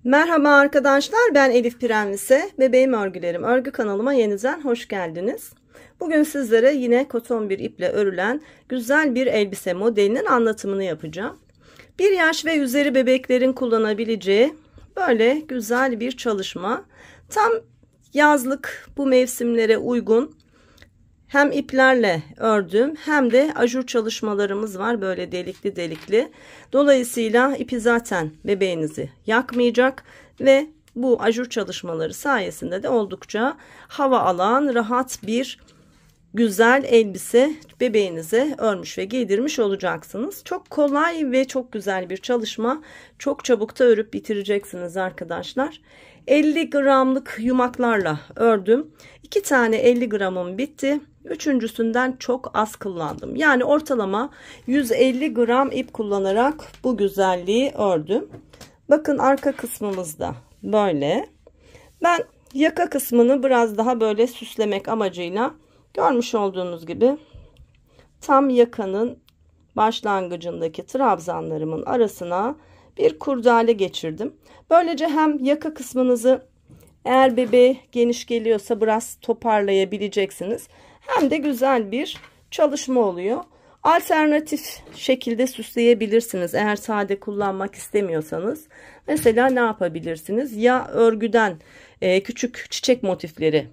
Merhaba arkadaşlar, ben Elif Prenvise. Bebeğim Örgülerim örgü kanalıma yeniden hoş geldiniz. Bugün sizlere yine koton bir iple örülen güzel bir elbise modelinin anlatımını yapacağım. 1 yaş ve üzeri bebeklerin kullanabileceği böyle güzel bir çalışma. Tam yazlık, bu mevsimlere uygun hem iplerle ördüm hem de ajur çalışmalarımız var, böyle delikli delikli. Dolayısıyla ipi zaten bebeğinizi yakmayacak ve bu ajur çalışmaları sayesinde de oldukça hava alan, rahat bir güzel elbise bebeğinize örmüş ve giydirmiş olacaksınız. Çok kolay ve çok güzel bir çalışma. Çok çabuk da örüp bitireceksiniz arkadaşlar. 50 gramlık yumaklarla ördüm. 2 tane 50 gramım bitti. Üçüncüsünden çok az kullandım. Yani ortalama 150 gram ip kullanarak bu güzelliği ördüm. Bakın arka kısmımızda böyle. Ben yaka kısmını biraz daha böyle süslemek amacıyla görmüş olduğunuz gibi tam yakanın başlangıcındaki trabzanlarımın arasına bir kurdele geçirdim. Böylece hem yaka kısmınızı eğer bebeğe geniş geliyorsa biraz toparlayabileceksiniz. Hem de güzel bir çalışma oluyor. Alternatif şekilde süsleyebilirsiniz. Eğer sade kullanmak istemiyorsanız. Mesela ne yapabilirsiniz? Ya örgüden küçük çiçek motifleri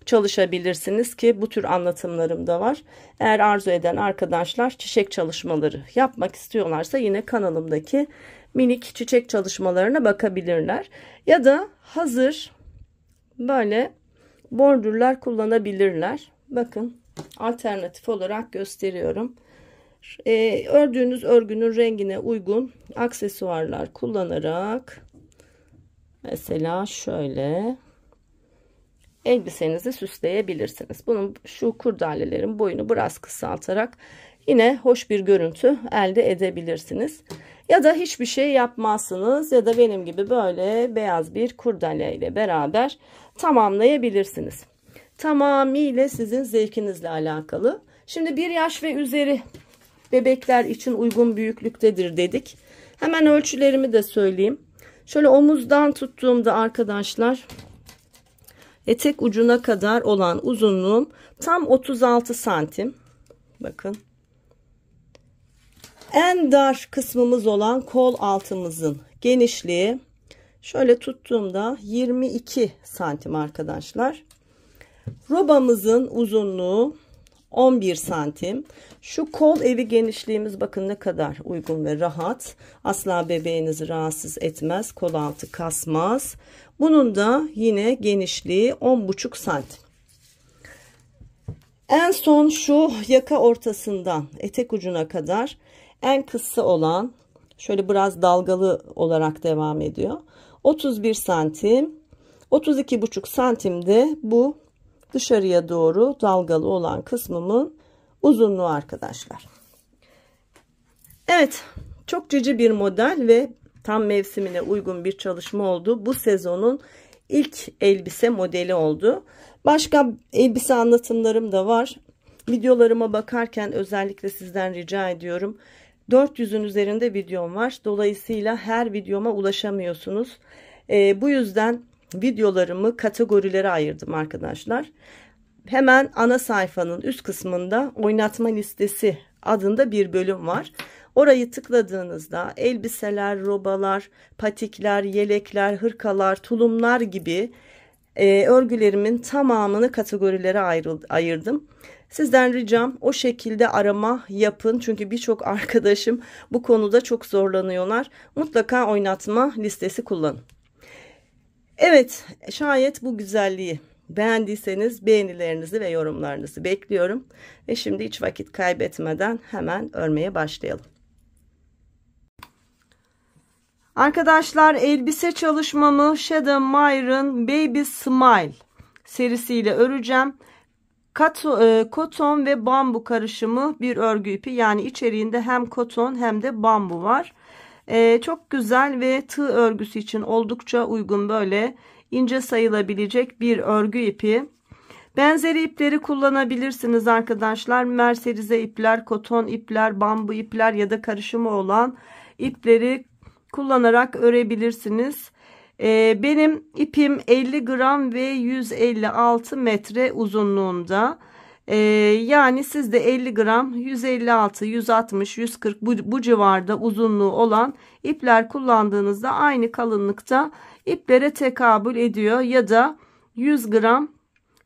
çalışabilirsiniz ki bu tür anlatımlarım da var. Eğer arzu eden arkadaşlar çiçek çalışmaları yapmak istiyorlarsa yine kanalımdaki minik çiçek çalışmalarına bakabilirler. Ya da hazır böyle bordürler kullanabilirler. Bakın alternatif olarak gösteriyorum. Ördüğünüz örgünün rengine uygun aksesuarlar kullanarak mesela şöyle elbisenizi süsleyebilirsiniz. Bunun şu kurdalelerin boyunu biraz kısaltarak yine hoş bir görüntü elde edebilirsiniz. Ya da hiçbir şey yapmazsınız ya da benim gibi böyle beyaz bir kurdele ile beraber tamamlayabilirsiniz. Tamamıyla sizin zevkinizle alakalı. Şimdi 1 yaş ve üzeri bebekler için uygun büyüklüktedir dedik. Hemen ölçülerimi de söyleyeyim. Şöyle omuzdan tuttuğumda arkadaşlar etek ucuna kadar olan uzunluğum tam 36 santim. Bakın. En dar kısmımız olan kol altımızın genişliği şöyle tuttuğumda 22 santim arkadaşlar. Robamızın uzunluğu 11 santim. Şu kol evi genişliğimiz bakın ne kadar uygun ve rahat. Asla bebeğinizi rahatsız etmez. Kol altı kasmaz. Bunun da yine genişliği 10,5 santim. En son şu yaka ortasından etek ucuna kadar en kısa olan şöyle biraz dalgalı olarak devam ediyor. 31 santim. 32,5 santimde bu dışarıya doğru dalgalı olan kısmımın uzunluğu arkadaşlar. Evet, çok cici bir model ve tam mevsimine uygun bir çalışma oldu. Bu sezonun ilk elbise modeli oldu. Başka elbise anlatımlarım da var. Videolarıma bakarken özellikle sizden rica ediyorum. 400'ün üzerinde videom var. Dolayısıyla her videoma ulaşamıyorsunuz. Bu yüzden videolarımı kategorilere ayırdım arkadaşlar. Hemen ana sayfanın üst kısmında oynatma listesi adında bir bölüm var. Orayı tıkladığınızda elbiseler, robalar, patikler, yelekler, hırkalar, tulumlar gibi örgülerimin tamamını kategorilere ayırdım. Sizden ricam o şekilde arama yapın. Çünkü birçok arkadaşım bu konuda çok zorlanıyorlar. Mutlaka oynatma listesi kullanın. Evet, şayet bu güzelliği beğendiyseniz beğenilerinizi ve yorumlarınızı bekliyorum. Ve şimdi hiç vakit kaybetmeden hemen örmeye başlayalım. Arkadaşlar elbise çalışmamı Shada Mayer'ın Baby Smile serisiyle öreceğim. Koton ve bambu karışımı bir örgü ipi. Yani içeriğinde hem koton hem de bambu var. Çok güzel ve tığ örgüsü için oldukça uygun böyle ince sayılabilecek bir örgü ipi. Benzeri ipleri kullanabilirsiniz arkadaşlar. Merserize ipler, koton ipler, bambu ipler ya da karışımı olan ipleri kullanarak örebilirsiniz. Benim ipim 50 gram ve 156 metre uzunluğunda. Yani siz de 50 gram, 156, 160, 140 bu civarda uzunluğu olan ipler kullandığınızda aynı kalınlıkta iplere tekabül ediyor. Ya da 100 gram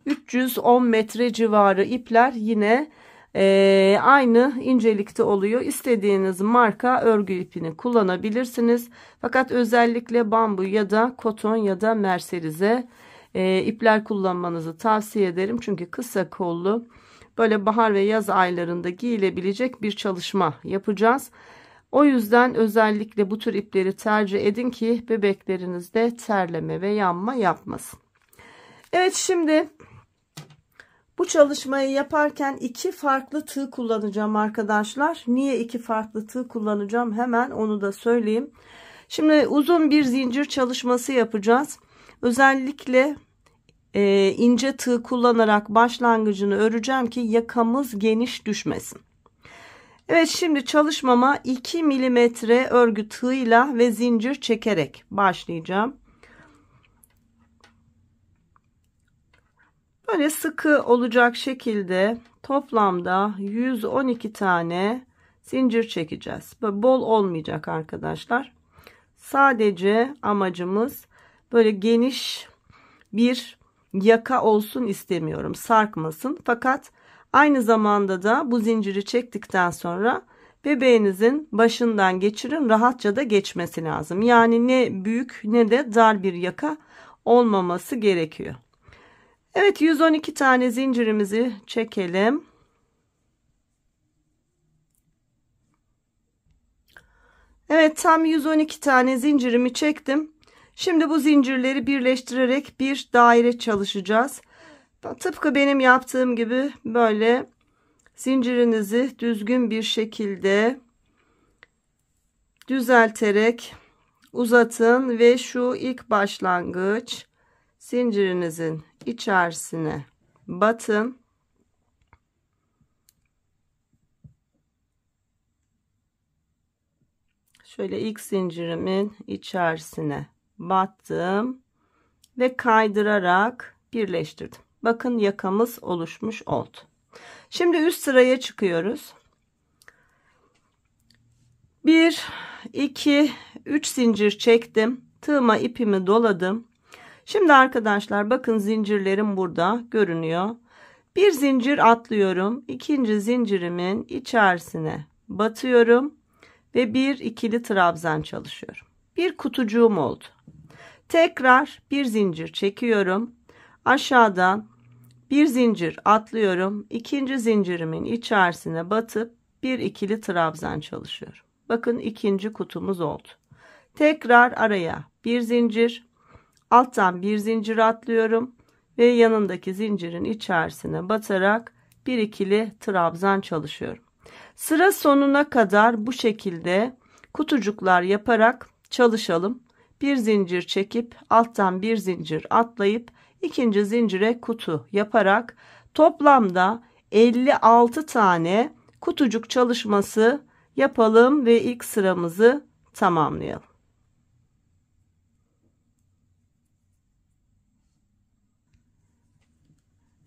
310 metre civarı ipler yine aynı incelikte oluyor. İstediğiniz marka örgü ipini kullanabilirsiniz. Fakat özellikle bambu ya da koton ya da merserize ipler kullanmanızı tavsiye ederim. Çünkü kısa kollu böyle bahar ve yaz aylarında giyilebilecek bir çalışma yapacağız. O yüzden özellikle bu tür ipleri tercih edin ki bebeklerinizde terleme ve yanma yapmasın. Evet, şimdi bu çalışmayı yaparken iki farklı tığ kullanacağım arkadaşlar. Niye iki farklı tığ kullanacağım? Hemen onu da söyleyeyim. Şimdi uzun bir zincir çalışması yapacağız. Özellikle ince tığ kullanarak başlangıcını öreceğim ki yakamız geniş düşmesin. Evet, şimdi çalışmama 2 milimetre örgü tığıyla ve zincir çekerek başlayacağım. Böyle sıkı olacak şekilde toplamda 112 tane zincir çekeceğiz. Böyle bol olmayacak arkadaşlar. Sadece amacımız böyle geniş bir yaka olsun istemiyorum. Sarkmasın. Fakat aynı zamanda da bu zinciri çektikten sonra bebeğinizin başından geçirin. Rahatça da geçmesi lazım. Yani ne büyük ne de dar bir yaka olmaması gerekiyor. Evet, 112 tane zincirimizi çekelim. Evet, tam 112 tane zincirimi çektim. Şimdi bu zincirleri birleştirerek bir daire çalışacağız. Tıpkı benim yaptığım gibi böyle zincirinizi düzgün bir şekilde düzelterek uzatın ve şu ilk başlangıç zincirinizin içerisine batın. Şöyle ilk zincirimin içerisine battım ve kaydırarak birleştirdim. Bakın yakamız oluşmuş oldu. Şimdi üst sıraya çıkıyoruz. 1, 2, 3 zincir çektim. Tığıma ipimi doladım. Şimdi arkadaşlar bakın zincirlerim burada görünüyor. Bir zincir atlıyorum. İkinci zincirimin içerisine batıyorum. Ve bir ikili trabzan çalışıyorum. Bir kutucuğum oldu. Tekrar bir zincir çekiyorum. Aşağıdan bir zincir atlıyorum. İkinci zincirimin içerisine batıp bir ikili trabzan çalışıyorum. Bakın ikinci kutumuz oldu. Tekrar araya bir zincir, alttan bir zincir atlıyorum ve yanındaki zincirin içerisine batarak bir ikili trabzan çalışıyorum. Sıra sonuna kadar bu şekilde kutucuklar yaparak çalışalım. Bir zincir çekip alttan bir zincir atlayıp ikinci zincire kutu yaparak toplamda 56 tane kutucuk çalışması yapalım ve ilk sıramızı tamamlayalım.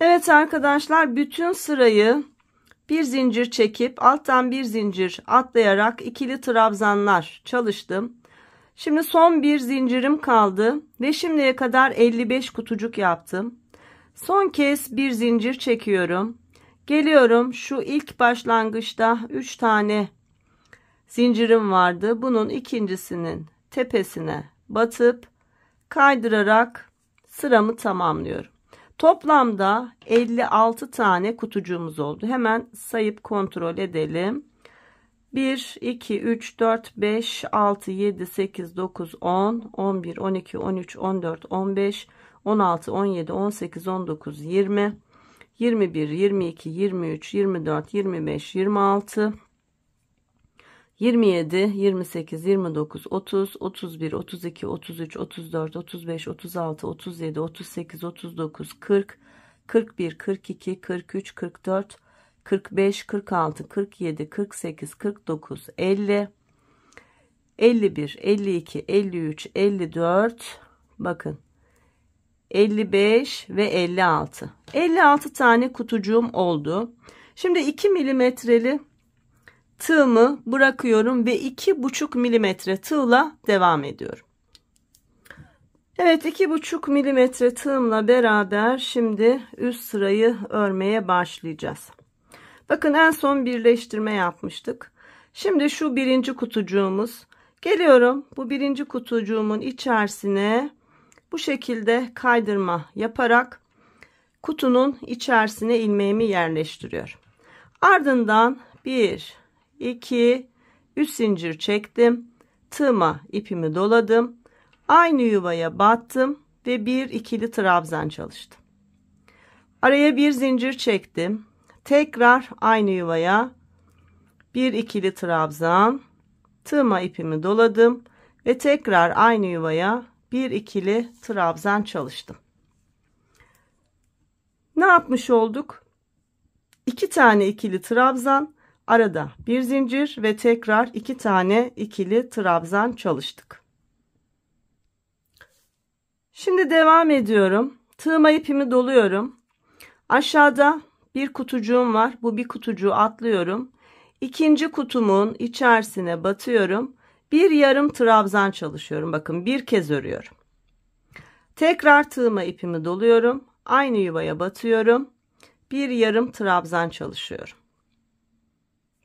Evet arkadaşlar, bütün sırayı bir zincir çekip alttan bir zincir atlayarak ikili trabzanlar çalıştım. Şimdi son bir zincirim kaldı ve şimdiye kadar 55 kutucuk yaptım. Son kez bir zincir çekiyorum. Geliyorum, şu ilk başlangıçta 3 tane zincirim vardı. Bunun ikincisinin tepesine batıp kaydırarak sıramı tamamlıyorum. Toplamda 56 tane kutucuğumuz oldu. Hemen sayıp kontrol edelim. 1, 2, 3, 4, 5, 6, 7, 8, 9, 10, 11, 12, 13, 14, 15, 16, 17, 18, 19, 20, 21, 22, 23, 24, 25, 26, 27, 28, 29, 30, 31, 32, 33, 34, 35, 36, 37, 38, 39, 40, 41, 42, 43, 44, 45, 46, 47, 48, 49, 50, 51, 52, 53, 54, Bakın 55 ve 56. 56 tane kutucuğum oldu. Şimdi 2 milimetreli tığımı bırakıyorum ve 2,5 milimetre tığla devam ediyorum. Evet, 2,5 milimetre tığımla beraber şimdi üst sırayı örmeye başlayacağız. Bakın en son birleştirme yapmıştık. Şimdi şu birinci kutucuğumuz. Geliyorum bu birinci kutucuğumun içerisine bu şekilde kaydırma yaparak kutunun içerisine ilmeğimi yerleştiriyorum. Ardından 1, 2, 3 zincir çektim. Tığıma ipimi doladım. Aynı yuvaya battım ve bir ikili trabzan çalıştım. Araya bir zincir çektim. Tekrar aynı yuvaya bir ikili trabzan. Tığıma ipimi doladım ve tekrar aynı yuvaya bir ikili trabzan çalıştım. Ne yapmış olduk? 2 tane ikili trabzan, arada bir zincir ve tekrar 2 tane ikili trabzan çalıştık. Şimdi devam ediyorum. Tığıma ipimi doluyorum. Aşağıda bir kutucuğum var. Bu bir kutucuğu atlıyorum. İkinci kutumun içerisine batıyorum. Bir yarım trabzan çalışıyorum. Bakın bir kez örüyorum. Tekrar tığıma ipimi doluyorum. Aynı yuvaya batıyorum. Bir yarım trabzan çalışıyorum.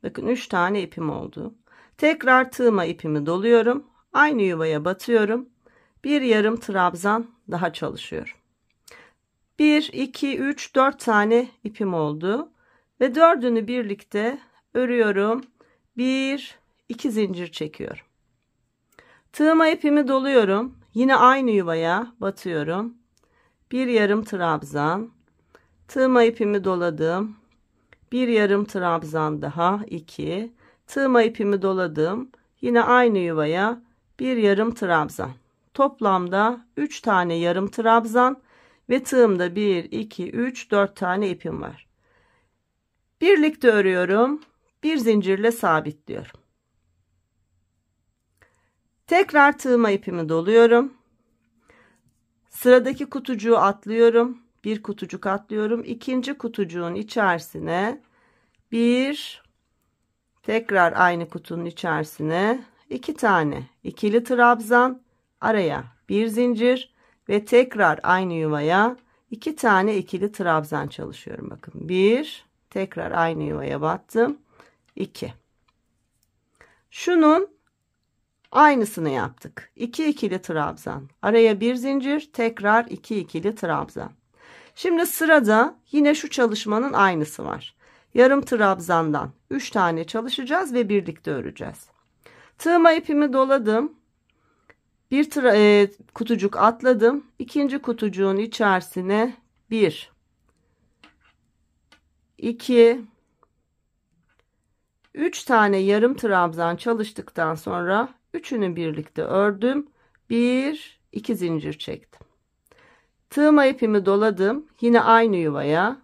Bakın 3 tane ipim oldu. Tekrar tığıma ipimi doluyorum. Aynı yuvaya batıyorum. Bir yarım trabzan daha çalışıyorum. 1, 2, 3, 4 tane ipim oldu. Ve 4'ünü birlikte örüyorum. 1, 2 zincir çekiyorum. Tığıma ipimi doluyorum. Yine aynı yuvaya batıyorum. Bir yarım trabzan. Tığıma ipimi doladım. Bir yarım trabzan daha 2. Tığıma ipimi doladım. Yine aynı yuvaya bir yarım trabzan. Toplamda 3 tane yarım trabzan ve tığımda 1, 2, 3, 4 tane ipim var. Birlikte örüyorum. Bir zincirle sabitliyorum. Tekrar tığıma ipimi doluyorum. Sıradaki kutucuğu atlıyorum. Bir kutucuk atlıyorum. İkinci kutucuğun içerisine bir, tekrar aynı kutunun içerisine 2 tane ikili trabzan, araya bir zincir ve tekrar aynı yuvaya 2 tane ikili trabzan çalışıyorum. Bakın 1, tekrar aynı yuvaya battım. 2. Şunun aynısını yaptık. 2 ikili trabzan, araya bir zincir, tekrar 2 ikili trabzan. Şimdi sırada yine şu çalışmanın aynısı var. Yarım trabzandan 3 tane çalışacağız ve birlikte öreceğiz. Tığıma ipimi doladım. Bir kutucuk atladım. İkinci kutucuğun içerisine 1, 2, 3 tane yarım trabzan çalıştıktan sonra üçünü birlikte ördüm. 1, 2 zincir çektim. Tığıma ipimi doladım. Yine aynı yuvaya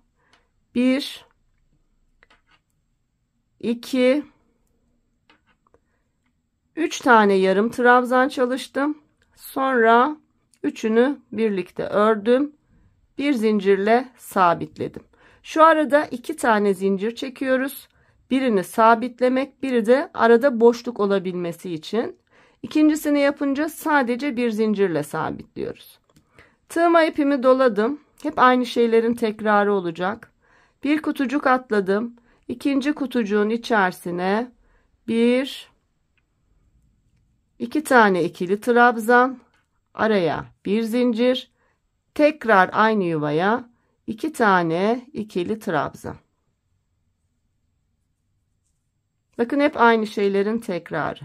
1, 2, 3 tane yarım trabzan çalıştım. Sonra üçünü birlikte ördüm. Bir zincirle sabitledim. Şu arada 2 tane zincir çekiyoruz. Birini sabitlemek, biri de arada boşluk olabilmesi için. İkincisini yapınca sadece bir zincirle sabitliyoruz. Tığıma ipimi doladım. Hep aynı şeylerin tekrarı olacak. Bir kutucuk atladım. İkinci kutucuğun içerisine 1, 2 tane ikili trabzan, araya bir zincir, tekrar aynı yuvaya 2 tane ikili trabzan. Bakın hep aynı şeylerin tekrarı.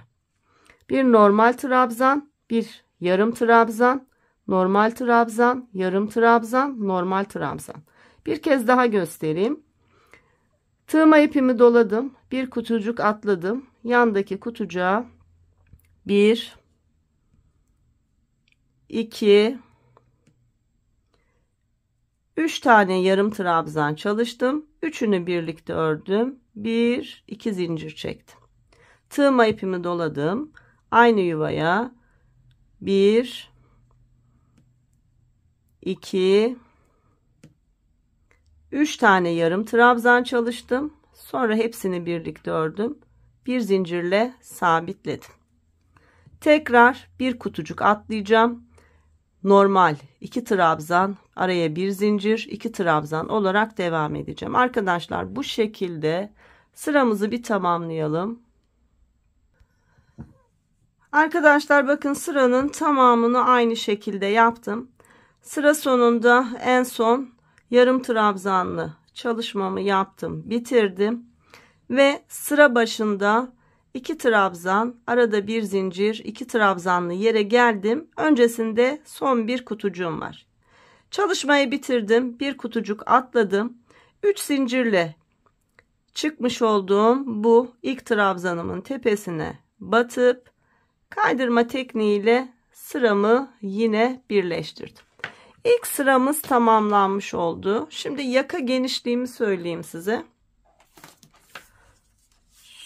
Bir normal trabzan, bir yarım trabzan, normal trabzan, yarım trabzan, normal trabzan. Bir kez daha göstereyim. Tığıma ipimi doladım. Bir kutucuk atladım. Yandaki kutucuğa 1, 2, 3 tane yarım trabzan çalıştım. Üçünü birlikte ördüm. 1, 2 zincir çektim. Tığıma ipimi doladım. Aynı yuvaya 1, 2, 3 tane yarım trabzan çalıştım. Sonra hepsini birlikte ördüm. Bir zincirle sabitledim. Tekrar bir kutucuk atlayacağım. Normal 2 trabzan, araya bir zincir, 2 trabzan olarak devam edeceğim. Arkadaşlar bu şekilde sıramızı bir tamamlayalım. Arkadaşlar bakın sıranın tamamını aynı şekilde yaptım. Sıra sonunda en son yarım trabzanlı çalışmamı yaptım, bitirdim ve sıra başında 2 trabzan, arada bir zincir, 2 trabzanlı yere geldim. Öncesinde son bir kutucuğum var. Çalışmayı bitirdim. Bir kutucuk atladım. 3 zincirle çıkmış olduğum bu ilk trabzanımın tepesine batıp kaydırma tekniğiyle sıramı yine birleştirdim. İlk sıramız tamamlanmış oldu. Şimdi yaka genişliğimi söyleyeyim size.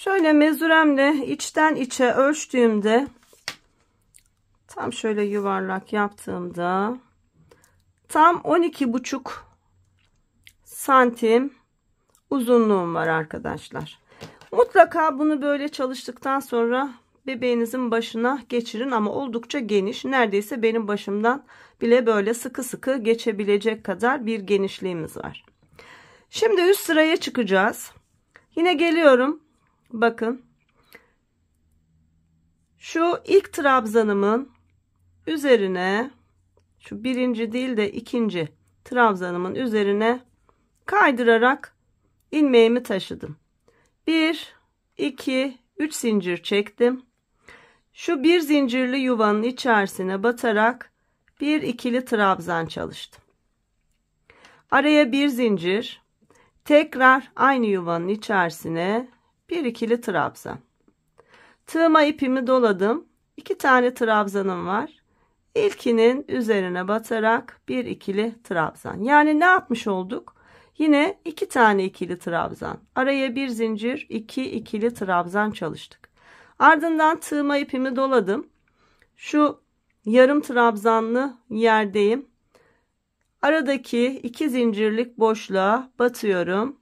Şöyle mezuremle içten içe ölçtüğümde, tam şöyle yuvarlak yaptığımda tam 12,5 santim uzunluğum var arkadaşlar. Mutlaka bunu böyle çalıştıktan sonra bebeğinizin başına geçirin ama oldukça geniş, neredeyse benim başımdan bile böyle sıkı sıkı geçebilecek kadar bir genişliğimiz var. Şimdi üst sıraya çıkacağız. Yine geliyorum. Bakın. Şu ilk trabzanımın üzerine, şu birinci değil de ikinci trabzanımın üzerine kaydırarak ilmeğimi taşıdım. 1, 2, 3 zincir çektim. Şu bir zincirli yuvanın içerisine batarak bir ikili trabzan çalıştım. Araya bir zincir, tekrar aynı yuvanın içerisine bir ikili trabzan. Tığıma ipimi doladım. 2 tane trabzanım var. İlkinin üzerine batarak bir ikili trabzan. Yani ne yapmış olduk? Yine 2 tane ikili trabzan. Araya bir zincir, 2 ikili trabzan çalıştık. Ardından tığıma ipimi doladım. Şu yarım trabzanlı yerdeyim. Aradaki 2 zincirlik boşluğa batıyorum.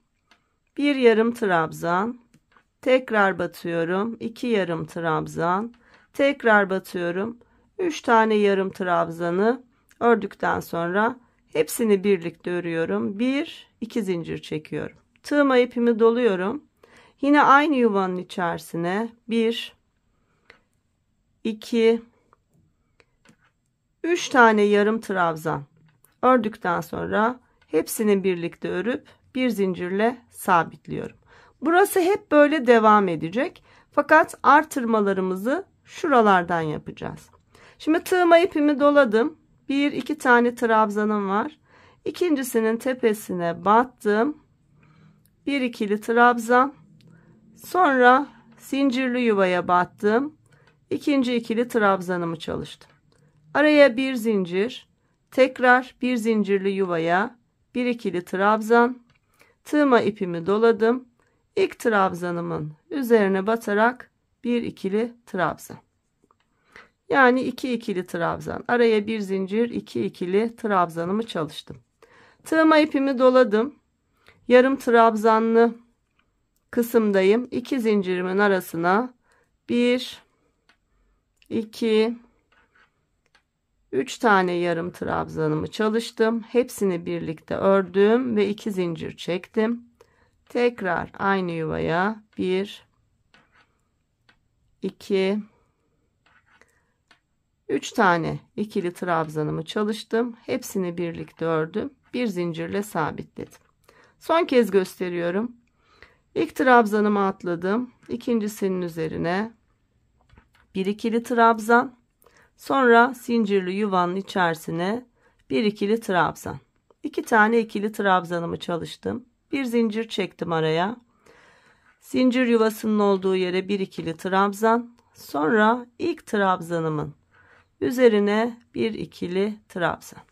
Bir yarım trabzan. Tekrar batıyorum. 2 yarım trabzan. Tekrar batıyorum. 3 tane yarım trabzanı ördükten sonra hepsini birlikte örüyorum. 1, 2 zincir çekiyorum. Tığıma ipimi doluyorum. Yine aynı yuvanın içerisine 1, 2, 3 tane yarım trabzan ördükten sonra hepsini birlikte örüp bir zincirle sabitliyorum. Burası hep böyle devam edecek. Fakat artırmalarımızı şuralardan yapacağız. Şimdi tığıma ipimi doladım. 1, 2 tane trabzanım var. İkincisinin tepesine battım. Bir ikili trabzan. Sonra zincirli yuvaya battım. İkinci ikili trabzanımı çalıştım. Araya bir zincir. Tekrar bir zincirli yuvaya bir ikili trabzan. Tığıma ipimi doladım. İlk trabzanımın üzerine batarak bir ikili trabzan. Yani 2 ikili trabzan. Araya bir zincir, 2 ikili trabzanımı çalıştım. Tığıma ipimi doladım. Yarım trabzanlı kısımdayım. 2 zincirimin arasına 1, 2, 3 tane yarım trabzanımı çalıştım. Hepsini birlikte ördüm ve 2 zincir çektim. Tekrar aynı yuvaya 1, 2, 3 tane ikili trabzanımı çalıştım. Hepsini birlikte ördüm. Bir zincirle sabitledim. Son kez gösteriyorum. İlk trabzanımı atladım. İkincisinin üzerine bir ikili trabzan. Sonra zincirli yuvanın içerisine bir ikili trabzan. 2 tane ikili trabzanımı çalıştım. Bir zincir çektim araya. Zincir yuvasının olduğu yere bir ikili trabzan. Sonra ilk trabzanımın üzerine bir ikili trabzan.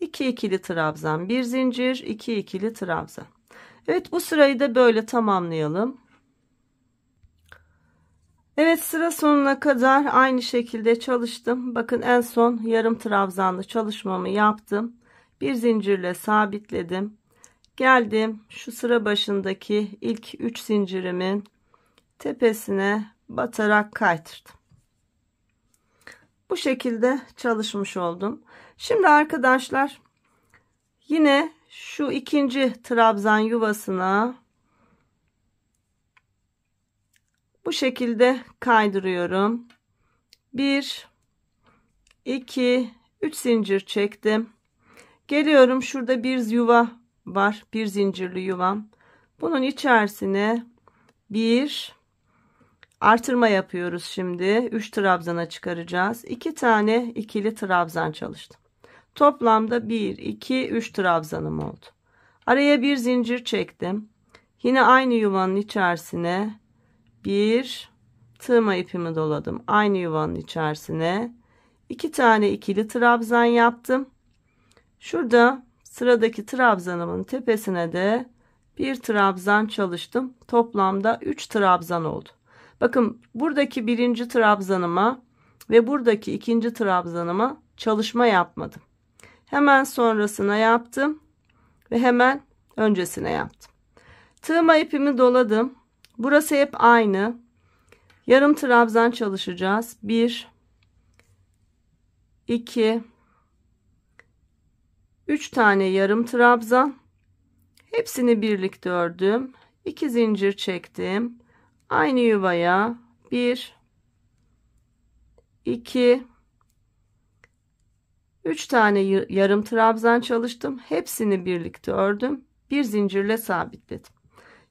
2 ikili trabzan, bir zincir, 2 ikili trabzan. Evet, bu sırayı da böyle tamamlayalım. Evet, sıra sonuna kadar aynı şekilde çalıştım. Bakın en son yarım trabzanlı çalışmamı yaptım. Bir zincirle sabitledim. Geldim şu sıra başındaki ilk 3 zincirimin tepesine batarak kaydırdım. Bu şekilde çalışmış oldum. Şimdi arkadaşlar yine şu ikinci trabzan yuvasına bu şekilde kaydırıyorum. 1 2 3 zincir çektim. Geliyorum, şurada bir yuva var, bir zincirli yuvam. Bunun içerisine bir artırma yapıyoruz şimdi. 3 trabzana çıkaracağız. 2 tane ikili trabzan çalıştım. Toplamda 1 2 3 trabzanım oldu. Araya bir zincir çektim. Yine aynı yuvanın içerisine bir tığma ipimi doladım. Aynı yuvanın içerisine 2 tane ikili trabzan yaptım. Şurada sıradaki trabzanımın tepesine de bir trabzan çalıştım. Toplamda 3 trabzan oldu. Bakın, buradaki birinci trabzanıma ve buradaki ikinci trabzanıma çalışma yapmadım. Hemen sonrasına yaptım ve hemen öncesine yaptım. Tığma ipimi doladım. Burası hep aynı. Yarım trabzan çalışacağız. 1 2 3 tane yarım trabzan. Hepsini birlikte ördüm. 2 zincir çektim. Aynı yuvaya 1 2 3 tane yarım trabzan çalıştım. Hepsini birlikte ördüm. Bir zincirle sabitledim.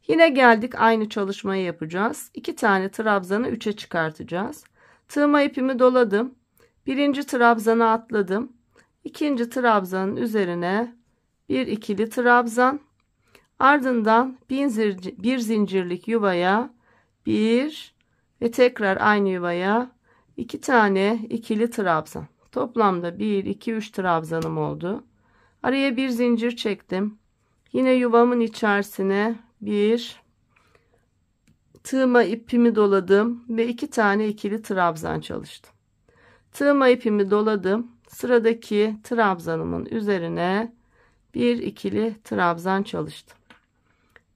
Yine geldik, aynı çalışmayı yapacağız. 2 tane trabzanı 3'e çıkartacağız. Tığma ipimi doladım. Birinci trabzana atladım. İkinci trabzanın üzerine bir ikili trabzan. Ardından bir zincirlik yuvaya bir ve tekrar aynı yuvaya 2 tane ikili trabzan. Toplamda 1 2 3 trabzanım oldu. Araya bir zincir çektim. Yine yuvamın içerisine bir tığma ipimi doladım ve 2 tane ikili trabzan çalıştım. Tığma ipimi doladım. Sıradaki trabzanımın üzerine bir ikili trabzan çalıştım.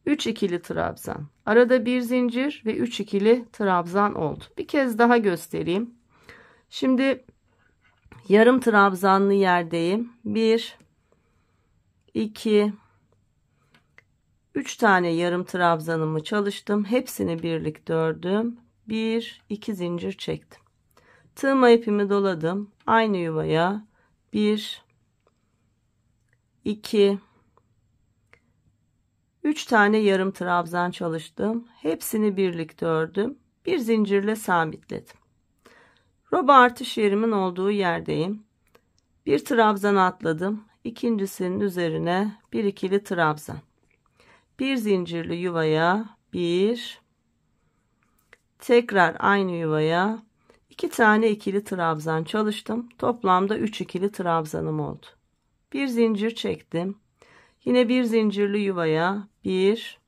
3 ikili trabzan. Arada bir zincir ve 3 ikili trabzan oldu. Bir kez daha göstereyim. Şimdi yarım trabzanlı yerdeyim. 1 2 3 tane yarım trabzanımı çalıştım. Hepsini birlikte ördüm. 1 2 zincir çektim. Tığma ipimi doladım. Aynı yuvaya 1 2 3 tane yarım trabzan çalıştım. Hepsini birlikte ördüm. Bir zincirle sabitledim. Roba artış yerimin olduğu yerdeyim. Bir trabzan atladım. İkincisinin üzerine bir ikili trabzan. Bir zincirli yuvaya bir, tekrar aynı yuvaya 2 tane ikili trabzan çalıştım. Toplamda 3 ikili trabzanım oldu. Bir zincir çektim. Yine bir zincirli yuvaya bir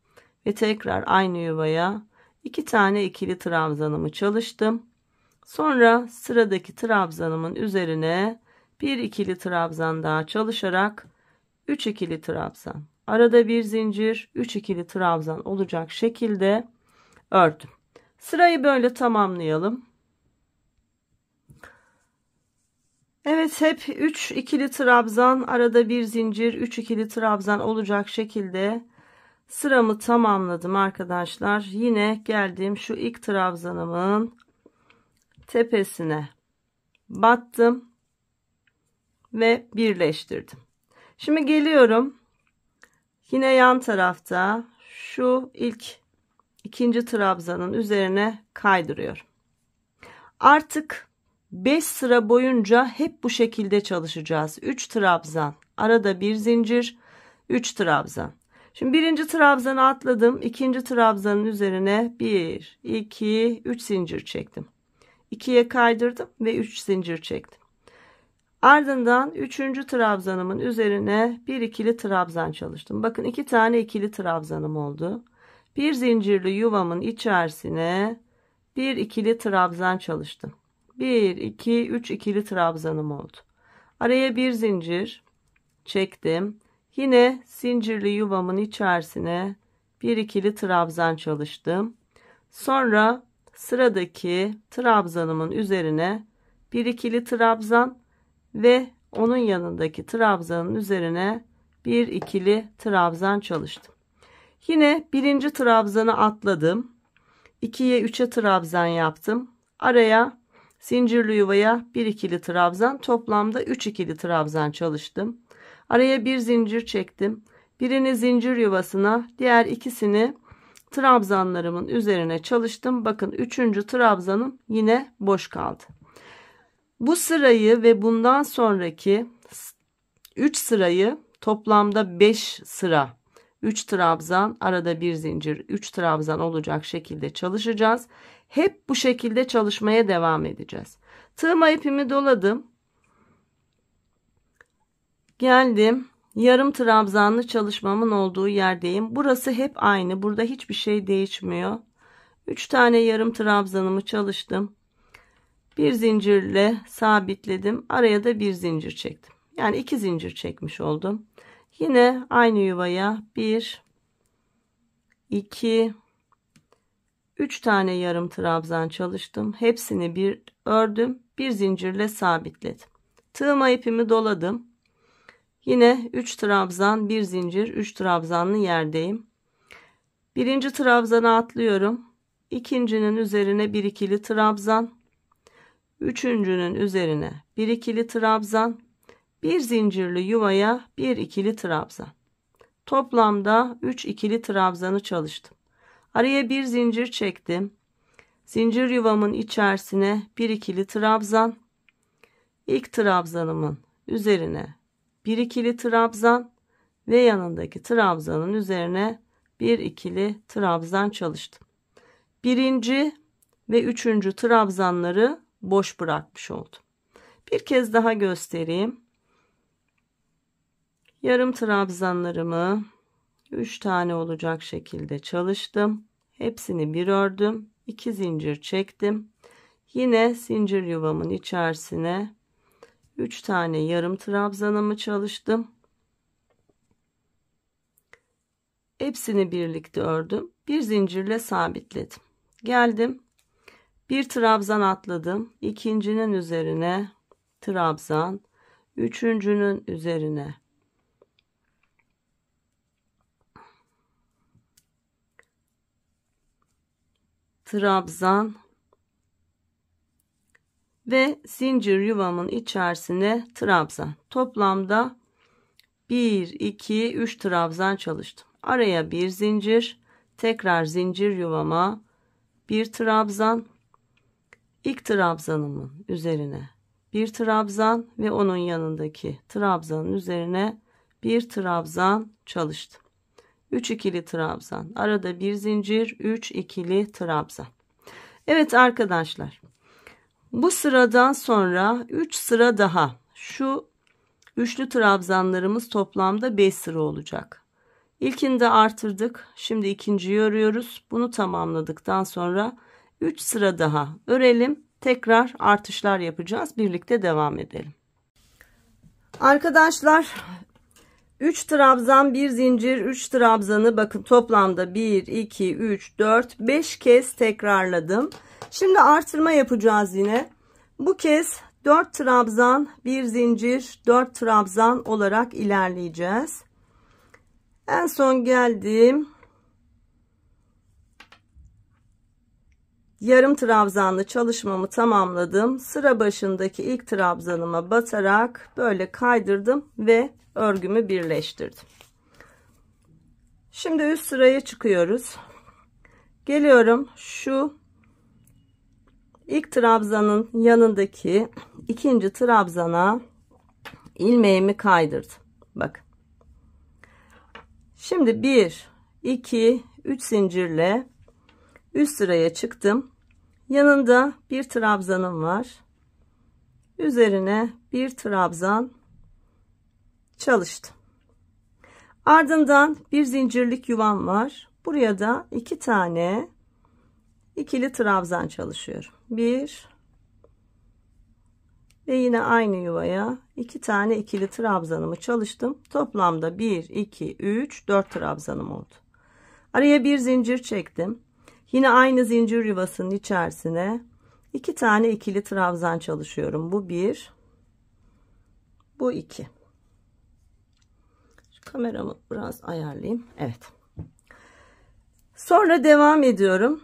ve tekrar aynı yuvaya 2 tane ikili trabzanımı çalıştım. Sonra sıradaki trabzanımın üzerine bir ikili trabzan daha çalışarak 3 ikili trabzan. Arada bir zincir, 3 ikili trabzan olacak şekilde ördüm. Sırayı böyle tamamlayalım. Evet, hep 3 ikili trabzan, arada bir zincir, 3 ikili trabzan olacak şekilde sıramı tamamladım arkadaşlar. Yine geldim şu ilk trabzanımın tepesine battım ve birleştirdim. Şimdi geliyorum. Yine yan tarafta şu ikinci trabzanın üzerine kaydırıyorum. Artık 5 sıra boyunca hep bu şekilde çalışacağız. 3 trabzan, arada bir zincir, 3 trabzan. Şimdi birinci trabzanı atladım. İkinci trabzanın üzerine 1, 2, 3 zincir çektim. 2'ye kaydırdım ve 3 zincir çektim. Ardından 3. trabzanımın üzerine bir ikili trabzan çalıştım. Bakın 2 tane ikili trabzanım oldu. Bir zincirli yuvamın içerisine bir ikili trabzan çalıştım. 1 2 3 ikili trabzanım oldu. Araya bir zincir çektim. Yine zincirli yuvamın içerisine bir ikili trabzan çalıştım. Sonra sıradaki trabzanımın üzerine bir ikili trabzan ve onun yanındaki trabzanın üzerine bir ikili trabzan çalıştım. Yine birinci trabzanı atladım. 2'ye 3'e trabzan yaptım. Araya zincirli yuvaya bir ikili trabzan, toplamda 3 ikili trabzan çalıştım. Araya bir zincir çektim. Birini zincir yuvasına, diğer ikisini trabzanlarımın üzerine çalıştım. Bakın 3. trabzanım yine boş kaldı. Bu sırayı ve bundan sonraki 3 sırayı, toplamda 5 sıra, 3 trabzan, arada bir zincir, 3 trabzan olacak şekilde çalışacağız. Hep bu şekilde çalışmaya devam edeceğiz. Tığıma ipimi doladım. Geldim. Yarım trabzanlı çalışmamın olduğu yerdeyim. Burası hep aynı. Burada hiçbir şey değişmiyor. 3 tane yarım trabzanımı çalıştım. Bir zincirle sabitledim. Araya da bir zincir çektim. Yani 2 zincir çekmiş oldum. Yine aynı yuvaya 1 2 3 tane yarım trabzan çalıştım. Hepsini bir ördüm. Bir zincirle sabitledim. Tığıma ipimi doladım. Yine 3 trabzan, bir zincir, 3 trabzanlı yerdeyim. Birinci trabzana atlıyorum. İkincinin üzerine bir ikili trabzan. Üçüncünün üzerine bir ikili trabzan. Bir zincirli yuvaya bir ikili trabzan. Toplamda 3 ikili trabzanı çalıştım. Araya bir zincir çektim. Zincir yuvamın içerisine bir ikili trabzan. İlk trabzanımın üzerine bir ikili trabzan ve yanındaki trabzanın üzerine bir ikili trabzan çalıştım. Birinci ve üçüncü trabzanları boş bırakmış oldum. Bir kez daha göstereyim. Yarım trabzanlarımı 3 tane olacak şekilde çalıştım. Hepsini bir ördüm. 2 zincir çektim. Yine zincir yuvamın içerisine 3 tane yarım trabzanımı çalıştım. Hepsini birlikte ördüm. Bir zincirle sabitledim. Geldim. Bir trabzan atladım. İkincinin üzerine trabzan. Üçüncünün üzerine trabzan ve zincir yuvamın içerisine trabzan. Toplamda 1 2 3 trabzan çalıştım. Araya bir zincir, tekrar zincir yuvama bir trabzan, ilk trabzanımın üzerine bir trabzan ve onun yanındaki trabzanın üzerine bir trabzan çalıştım. 3 ikili trabzan, arada bir zincir, 3 ikili trabzan. Evet arkadaşlar, bu sıradan sonra 3 sıra daha, şu üçlü trabzanlarımız toplamda 5 sıra olacak. İlkini de artırdık. Şimdi ikinciyi örüyoruz. Bunu tamamladıktan sonra 3 sıra daha örelim. Tekrar artışlar yapacağız. Birlikte devam edelim. Arkadaşlar, 3 trabzan, bir zincir, 3 trabzanı bakın toplamda 1 2 3 4 5 kez tekrarladım. Şimdi artırma yapacağız yine. Bu kez 4 trabzan, bir zincir, 4 trabzan olarak ilerleyeceğiz. En son geldim. Yarım trabzanlı çalışmamı tamamladım. Sıra başındaki ilk trabzanıma batarak böyle kaydırdım ve örgümü birleştirdim. Şimdi üst sıraya çıkıyoruz. Geliyorum şu ilk trabzanın yanındaki ikinci trabzana ilmeğimi kaydırdım. Bakın. Şimdi 1 2 3 zincirle üst sıraya çıktım. Yanında bir trabzanım var. Üzerine bir trabzan çalıştım. Ardından bir zincirlik yuvam var. Buraya da 2 tane ikili trabzan çalışıyorum. 1 ve yine aynı yuvaya 2 tane ikili trabzanımı çalıştım. Toplamda 1 2 3 4 trabzanım oldu. Araya bir zincir çektim. Yine aynı zincir yuvasının içerisine 2 tane ikili trabzan çalışıyorum. Bu 1, bu 2. Şu kameramı biraz ayarlayayım. Evet. Sonra devam ediyorum.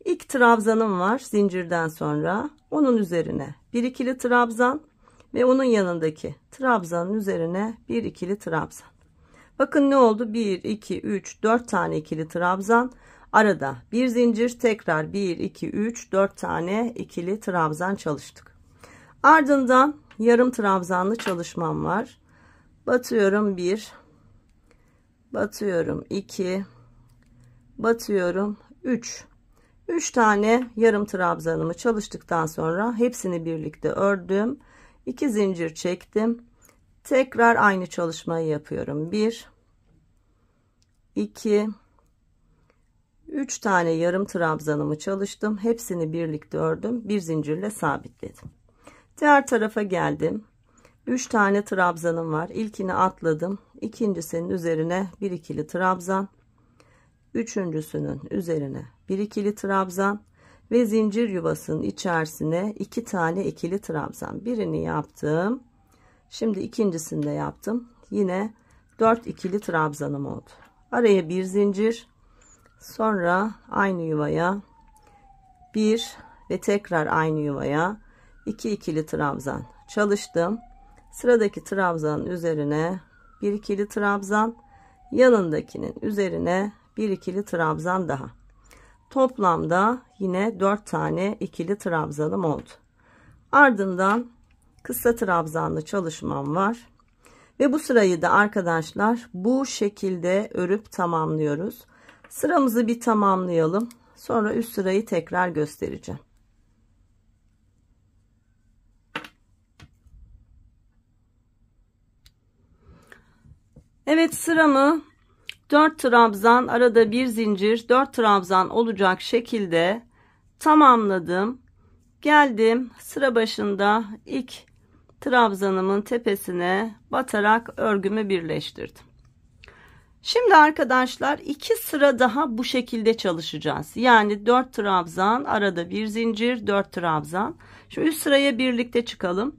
İlk trabzanım var zincirden sonra. Onun üzerine bir ikili trabzan ve onun yanındaki trabzanın üzerine bir ikili trabzan. Bakın ne oldu? 1 2 3 4 tane ikili trabzan. Arada bir zincir, tekrar 1 2 3 4 tane ikili trabzan çalıştık. Ardından yarım trabzanlı çalışmam var. Batıyorum 1, batıyorum 2, batıyorum 3. 3 tane yarım trabzanımı çalıştıktan sonra hepsini birlikte ördüm. 2 zincir çektim. Tekrar aynı çalışmayı yapıyorum. 1 2 3 tane yarım trabzanımı çalıştım. Hepsini birlikte ördüm. Bir zincirle sabitledim. Diğer tarafa geldim. 3 tane trabzanım var. İlkini atladım. İkincisinin üzerine bir ikili trabzan. Üçüncüsünün üzerine bir ikili trabzan ve zincir yuvasının içerisine 2 tane ikili trabzan. Birini yaptım. Şimdi ikincisini de yaptım. Yine 4 ikili trabzanım oldu. Araya bir zincir, sonra aynı yuvaya bir ve tekrar aynı yuvaya 2 ikili trabzan çalıştım. Sıradaki trabzanın üzerine bir ikili trabzan, yanındakinin üzerine bir ikili trabzan daha. Toplamda yine 4 tane ikili trabzanım oldu. Ardından kısa trabzanlı çalışmam var. Ve bu sırayı da arkadaşlar bu şekilde örüp tamamlıyoruz. Sıramızı bir tamamlayalım. Sonra üst sırayı tekrar göstereceğim. Evet, sıramı 4 trabzan, arada bir zincir, 4 trabzan olacak şekilde tamamladım. Geldim sıra başında ilk trabzanımın tepesine batarak örgümü birleştirdim. Şimdi arkadaşlar 2 sıra daha bu şekilde çalışacağız. Yani 4 trabzan, arada bir zincir, 4 trabzan. Şu üst sıraya birlikte çıkalım.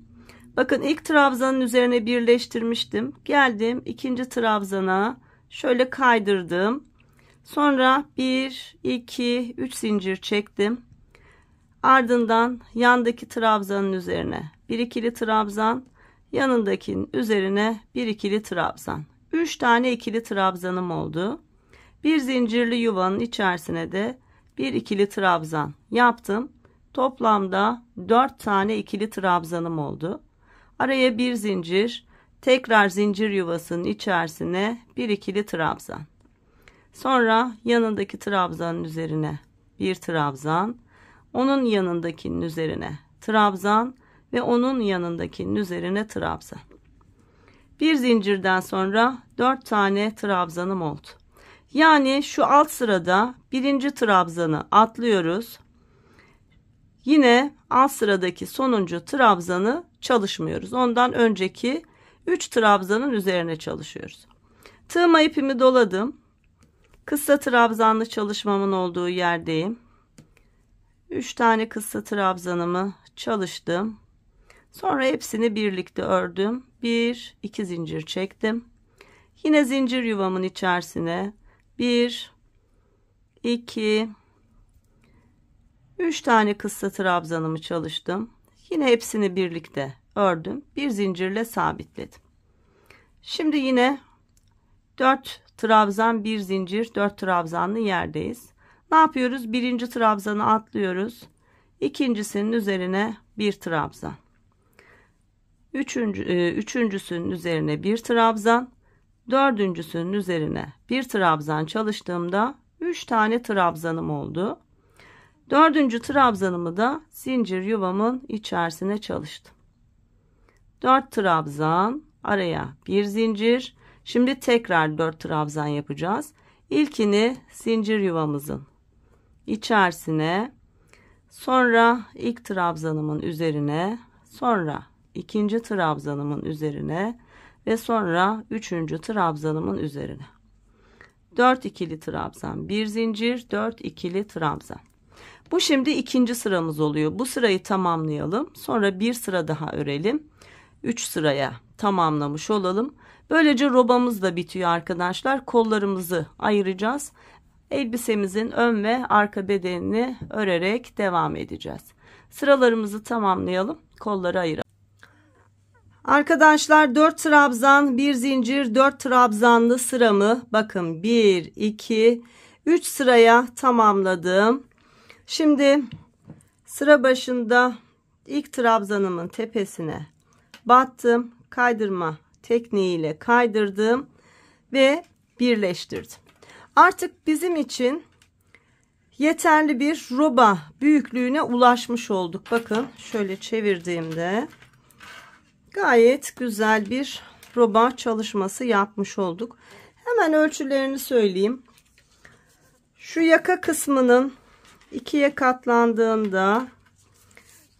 Bakın ilk trabzanın üzerine birleştirmiştim. Geldim ikinci trabzana şöyle kaydırdım. Sonra 1 2 3 zincir çektim. Ardından yandaki trabzanın üzerine bir ikili trabzan, yanındakinin üzerine bir ikili trabzan. 3 tane ikili trabzanım oldu. Bir zincirli yuvanın içerisine de bir ikili trabzan yaptım. Toplamda 4 tane ikili trabzanım oldu. Araya bir zincir, tekrar zincir yuvasının içerisine bir ikili trabzan. Sonra yanındaki trabzanın üzerine bir trabzan, onun yanındakinin üzerine trabzan ve onun yanındakinin üzerine trabzan. Bir zincirden sonra 4 tane trabzanım oldu. Yani şu alt sırada birinci trabzanı atlıyoruz. Yine alt sıradaki sonuncu trabzanı çalışmıyoruz. Ondan önceki 3 trabzanın üzerine çalışıyoruz. Tığma ipimi doladım. Kısa trabzanlı çalışmamın olduğu yerdeyim. 3 tane kısa trabzanımı çalıştım. Sonra hepsini birlikte ördüm. 1 2 zincir çektim. Yine zincir yuvamın içerisine 1 2 3 tane kısa trabzanımı çalıştım. Yine hepsini birlikte ördüm. Bir zincirle sabitledim. Şimdi yine 4 trabzan, bir zincir, 4 trabzanlı yerdeyiz. Ne yapıyoruz? Birinci trabzanı atlıyoruz. İkincisinin üzerine bir trabzan. Üçüncüsünün üzerine bir trabzan. Dördüncüsünün üzerine bir trabzan çalıştığımda 3 tane trabzanım oldu. Dördüncü trabzanımı da zincir yuvamın içerisine çalıştım. 4 trabzan, araya bir zincir. Şimdi tekrar 4 trabzan yapacağız. İlkini zincir yuvamızın içerisine, Sonra ilk trabzanımın üzerine, sonra ikinci trabzanımın üzerine ve sonra üçüncü trabzanımın üzerine. 4 ikili trabzan, bir zincir, 4 ikili trabzan. Bu şimdi ikinci sıramız oluyor. Bu sırayı tamamlayalım. Sonra bir sıra daha örelim. 3 sıraya tamamlamış olalım. Böylece robamız da bitiyor arkadaşlar. Kollarımızı ayıracağız. Elbisemizin ön ve arka bedenini örerek devam edeceğiz. Sıralarımızı tamamlayalım. Kolları ayıralım. Arkadaşlar 4 trabzan, bir zincir, 4 trabzanlı sıramı bakın 1, 2, 3 sıraya tamamladım. Şimdi sıra başında ilk trabzanımın tepesine battım. Kaydırma tekniğiyle kaydırdım ve birleştirdim. Artık bizim için yeterli bir roba büyüklüğüne ulaşmış olduk. Bakın şöyle çevirdiğimde gayet güzel bir roba çalışması yapmış olduk. Hemen ölçülerini söyleyeyim. Şu yaka kısmının ikiye katlandığında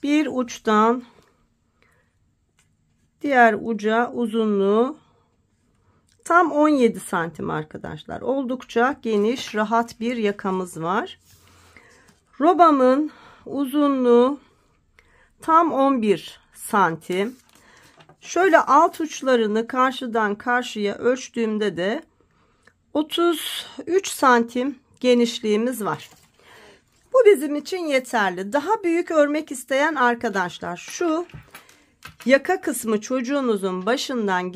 bir uçtan diğer uca uzunluğu tam 17 santim arkadaşlar. Oldukça geniş, rahat bir yakamız var. Robamın uzunluğu tam 11 santim. Şöyle alt uçlarını karşıdan karşıya ölçtüğümde de 33 santim genişliğimiz var. Bu bizim için yeterli. Daha büyük örmek isteyen arkadaşlar şu yaka kısmı çocuğunuzun başından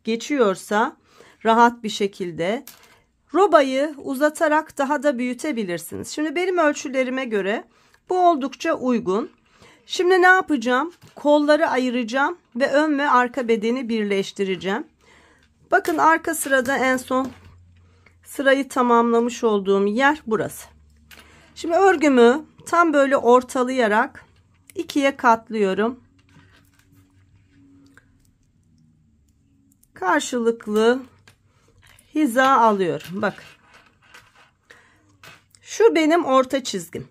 geçiyorsa rahat bir şekilde robayı uzatarak daha da büyütebilirsiniz. Şimdi benim ölçülerime göre bu oldukça uygun. Şimdi ne yapacağım? Kolları ayıracağım ve ön ve arka bedeni birleştireceğim. Bakın arka sırada en son sırayı tamamlamış olduğum yer burası. Şimdi örgümü tam böyle ortalayarak ikiye katlıyorum. Karşılıklı hiza alıyorum. Bakın. Şu benim orta çizgim.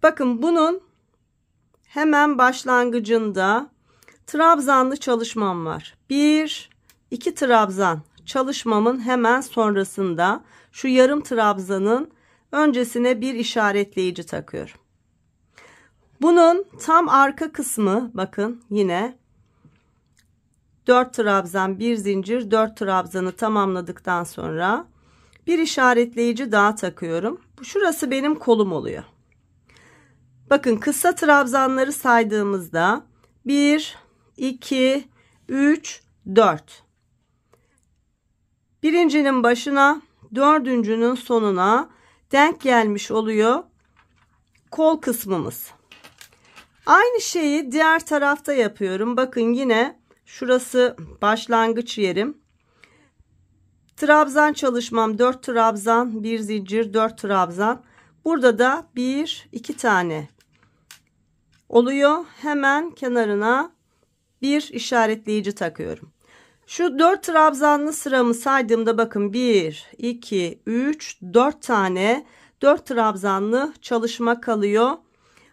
Bakın bunun hemen başlangıcında trabzanlı çalışmam var. 1 2 trabzan çalışmamın hemen sonrasında şu yarım trabzanın öncesine bir işaretleyici takıyorum. Bunun tam arka kısmı bakın yine 4 trabzan, bir zincir, 4 trabzanı tamamladıktan sonra bir işaretleyici daha takıyorum. Şurası benim kolum oluyor. Bakın kısa trabzanları saydığımızda 1 2 3 4. Birincinin başına, dördüncünün sonuna denk gelmiş oluyor kol kısmımız. Aynı şeyi diğer tarafta yapıyorum. Bakın yine şurası başlangıç yerim. Trabzan çalışmam 4 trabzan, bir zincir, 4 trabzan. Burada da 1 2 tane oluyor. Hemen kenarına bir işaretleyici takıyorum. Şu 4 trabzanlı sıramı saydığımda bakın 1 2 3 4 tane 4 trabzanlı çalışma kalıyor.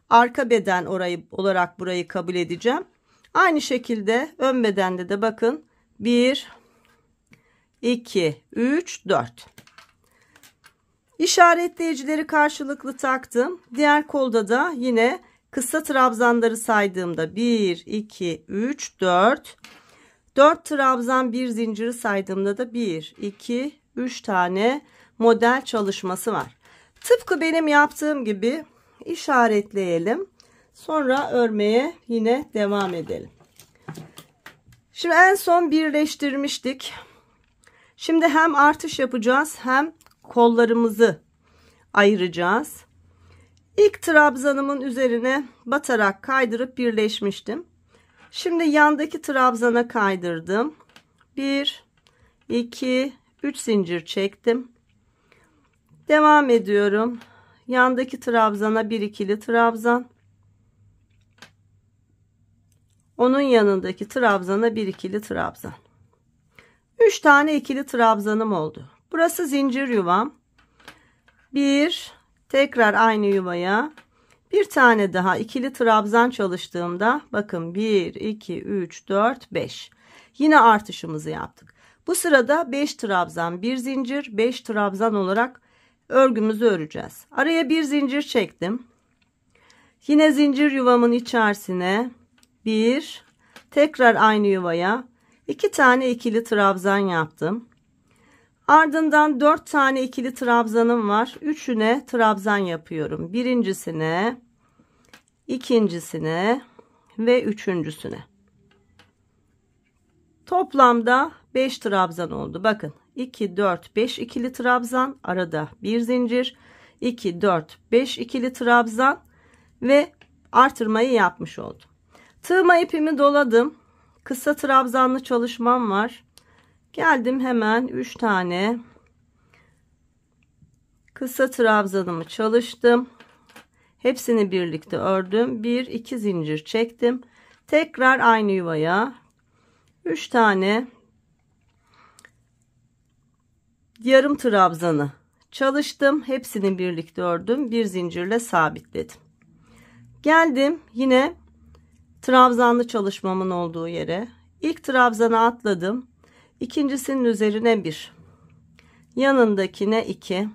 Arka beden olarak burayı kabul edeceğim. Aynı şekilde ön bedende de bakın 1 2 3 4. İşaretleyicileri karşılıklı taktım. Diğer kolda da yine kısa trabzanları saydığımda 1 2 3 4. 4 trabzan, bir zinciri saydığımda da 1 2 3 tane model çalışması var. Tıpkı benim yaptığım gibi işaretleyelim. Sonra örmeye yine devam edelim. Şimdi en son birleştirmiştik. Şimdi hem artış yapacağız hem kollarımızı ayıracağız. İlk trabzanımın üzerine batarak kaydırıp birleşmiştim. Şimdi yandaki trabzana kaydırdım. 1 2 3 zincir çektim. Devam ediyorum. Yandaki trabzana bir ikili trabzan. Onun yanındaki trabzana bir ikili trabzan. 3 tane ikili trabzanım oldu. Burası zincir yuvam. Bir tekrar aynı yuvaya Bir tane daha ikili trabzan çalıştığımda bakın 1, 2, 3, 4, 5. Yine artışımızı yaptık. Bu sırada 5 trabzan, 1 zincir, 5 trabzan olarak örgümüzü öreceğiz. Araya bir zincir çektim. Yine zincir yuvamın içerisine bir, tekrar aynı yuvaya 2 tane ikili trabzan yaptım. Ardından 4 tane ikili trabzanım var. Üçüne trabzan yapıyorum. Birincisine, ikincisine ve üçüncüsüne. Toplamda 5 trabzan oldu. Bakın 2, 4, 5 ikili trabzan. Arada bir zincir. 2, 4, 5 ikili trabzan. Ve artırmayı yapmış oldum. Tığıma ipimi doladım. Kısa trabzanlı çalışmam var. Geldim hemen 3 tane kısa trabzanımı çalıştım. Hepsini birlikte ördüm. 1, 2 zincir çektim. Tekrar aynı yuvaya 3 tane yarım trabzanı çalıştım. Hepsini birlikte ördüm. Bir zincirle sabitledim. Geldim yine trabzanlı çalışmamın olduğu yere. İlk trabzana atladım. İkincisinin üzerine 1. Yanındakine 2.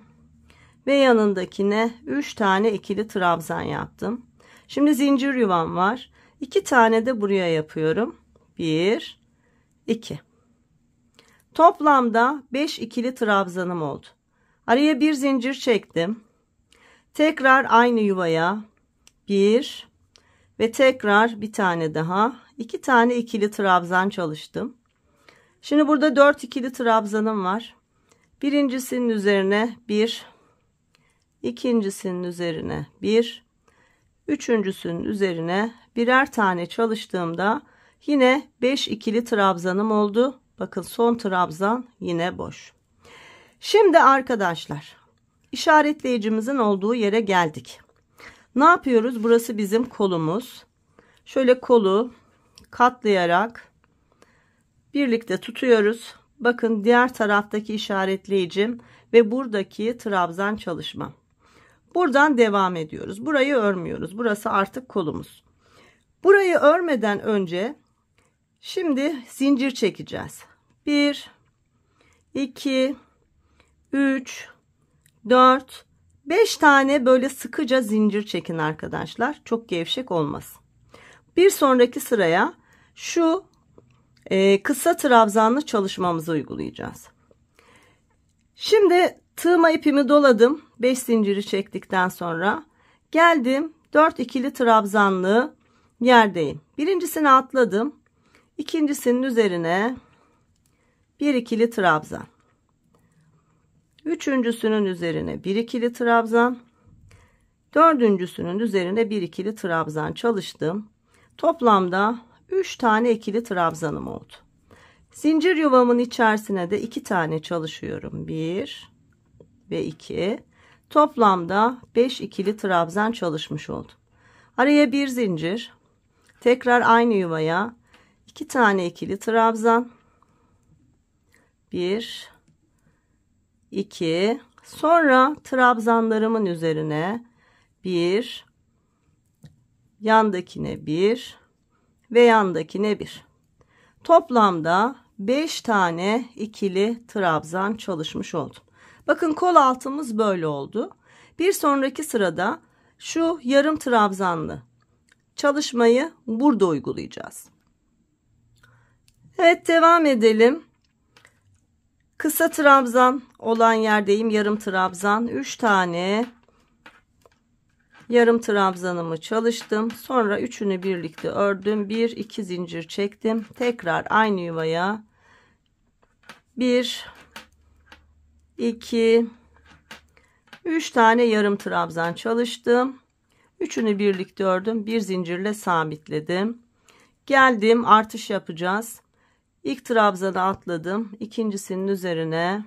Ve yanındakine 3 tane ikili trabzan yaptım. Şimdi zincir yuvam var. 2 tane de buraya yapıyorum. 1, 2. Toplamda 5 ikili trabzanım oldu. Araya bir zincir çektim. Tekrar aynı yuvaya 1 ve tekrar bir tane daha 2 tane ikili trabzan çalıştım. Şimdi burada 4 ikili trabzanım var. Birincisinin üzerine 1, ikincisinin üzerine 1, üçüncüsünün üzerine birer tane çalıştığımda yine 5 ikili trabzanım oldu. Bakın son trabzan yine boş. Şimdi arkadaşlar işaretleyicimizin olduğu yere geldik. Ne yapıyoruz? Burası bizim kolumuz. Şöyle kolu katlayarak birlikte tutuyoruz. Bakın diğer taraftaki işaretleyicim ve buradaki trabzan çalışmam. Buradan devam ediyoruz. Burayı örmüyoruz. Burası artık kolumuz. Burayı örmeden önce şimdi zincir çekeceğiz. 1, 2, 3, 4, 5 tane böyle sıkıca zincir çekin arkadaşlar. Çok gevşek olmasın. Bir sonraki sıraya şu kısa trabzanlı çalışmamızı uygulayacağız. Şimdi tığıma ipimi doladım. 5 zinciri çektikten sonra geldim 4 ikili trabzanlı yerdeyim. Birincisini atladım. İkincisinin üzerine bir ikili trabzan. Üçüncüsünün üzerine bir ikili trabzan. Dördüncüsünün üzerine bir ikili trabzan çalıştım. Toplamda 3 tane ikili trabzanım oldu. Zincir yuvamın içerisine de 2 tane çalışıyorum. 1 ve 2. Toplamda 5 ikili trabzan çalışmış oldum. Araya bir zincir. Tekrar aynı yuvaya 2 tane ikili trabzan. 1, 2. Sonra trabzanlarımın üzerine 1, yandakine 1 ve yandakine 1. Toplamda 5 tane ikili trabzan çalışmış oldum. Bakın kol altımız böyle oldu. Bir sonraki sırada şu yarım trabzanlı çalışmayı burada uygulayacağız. Evet, devam edelim. Kısa trabzan olan yerdeyim. Yarım trabzan. 3 tane yarım trabzanımı çalıştım. Sonra üçünü birlikte ördüm. 1, 2 zincir çektim. Tekrar aynı yuvaya 1, 2, 3 tane yarım trabzan çalıştım. Üçünü birlikte ördüm. Bir zincirle sabitledim. Geldim, artış yapacağız. İlk trabzanı atladım. İkincisinin üzerine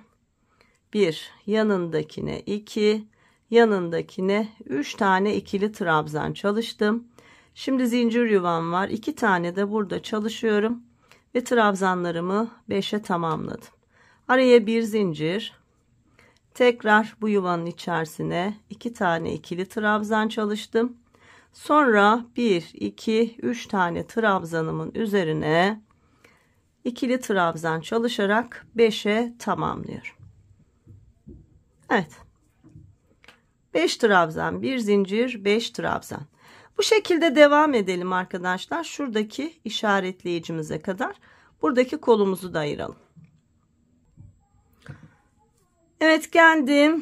1, yanındakine 2, yanındakine 3 tane ikili trabzan çalıştım. Şimdi zincir yuvam var. 2 tane de burada çalışıyorum ve trabzanlarımı 5'e tamamladım. Araya bir zincir. Tekrar bu yuvanın içerisine 2 tane ikili trabzan çalıştım. Sonra 1, 2, 3 tane trabzanımın üzerine ikili trabzan çalışarak 5'e tamamlıyorum. Evet. 5 trabzan, 1 zincir, 5 trabzan. Bu şekilde devam edelim arkadaşlar. Şuradaki işaretleyicimize kadar. Buradaki kolumuzu da ayıralım. Evet, geldim.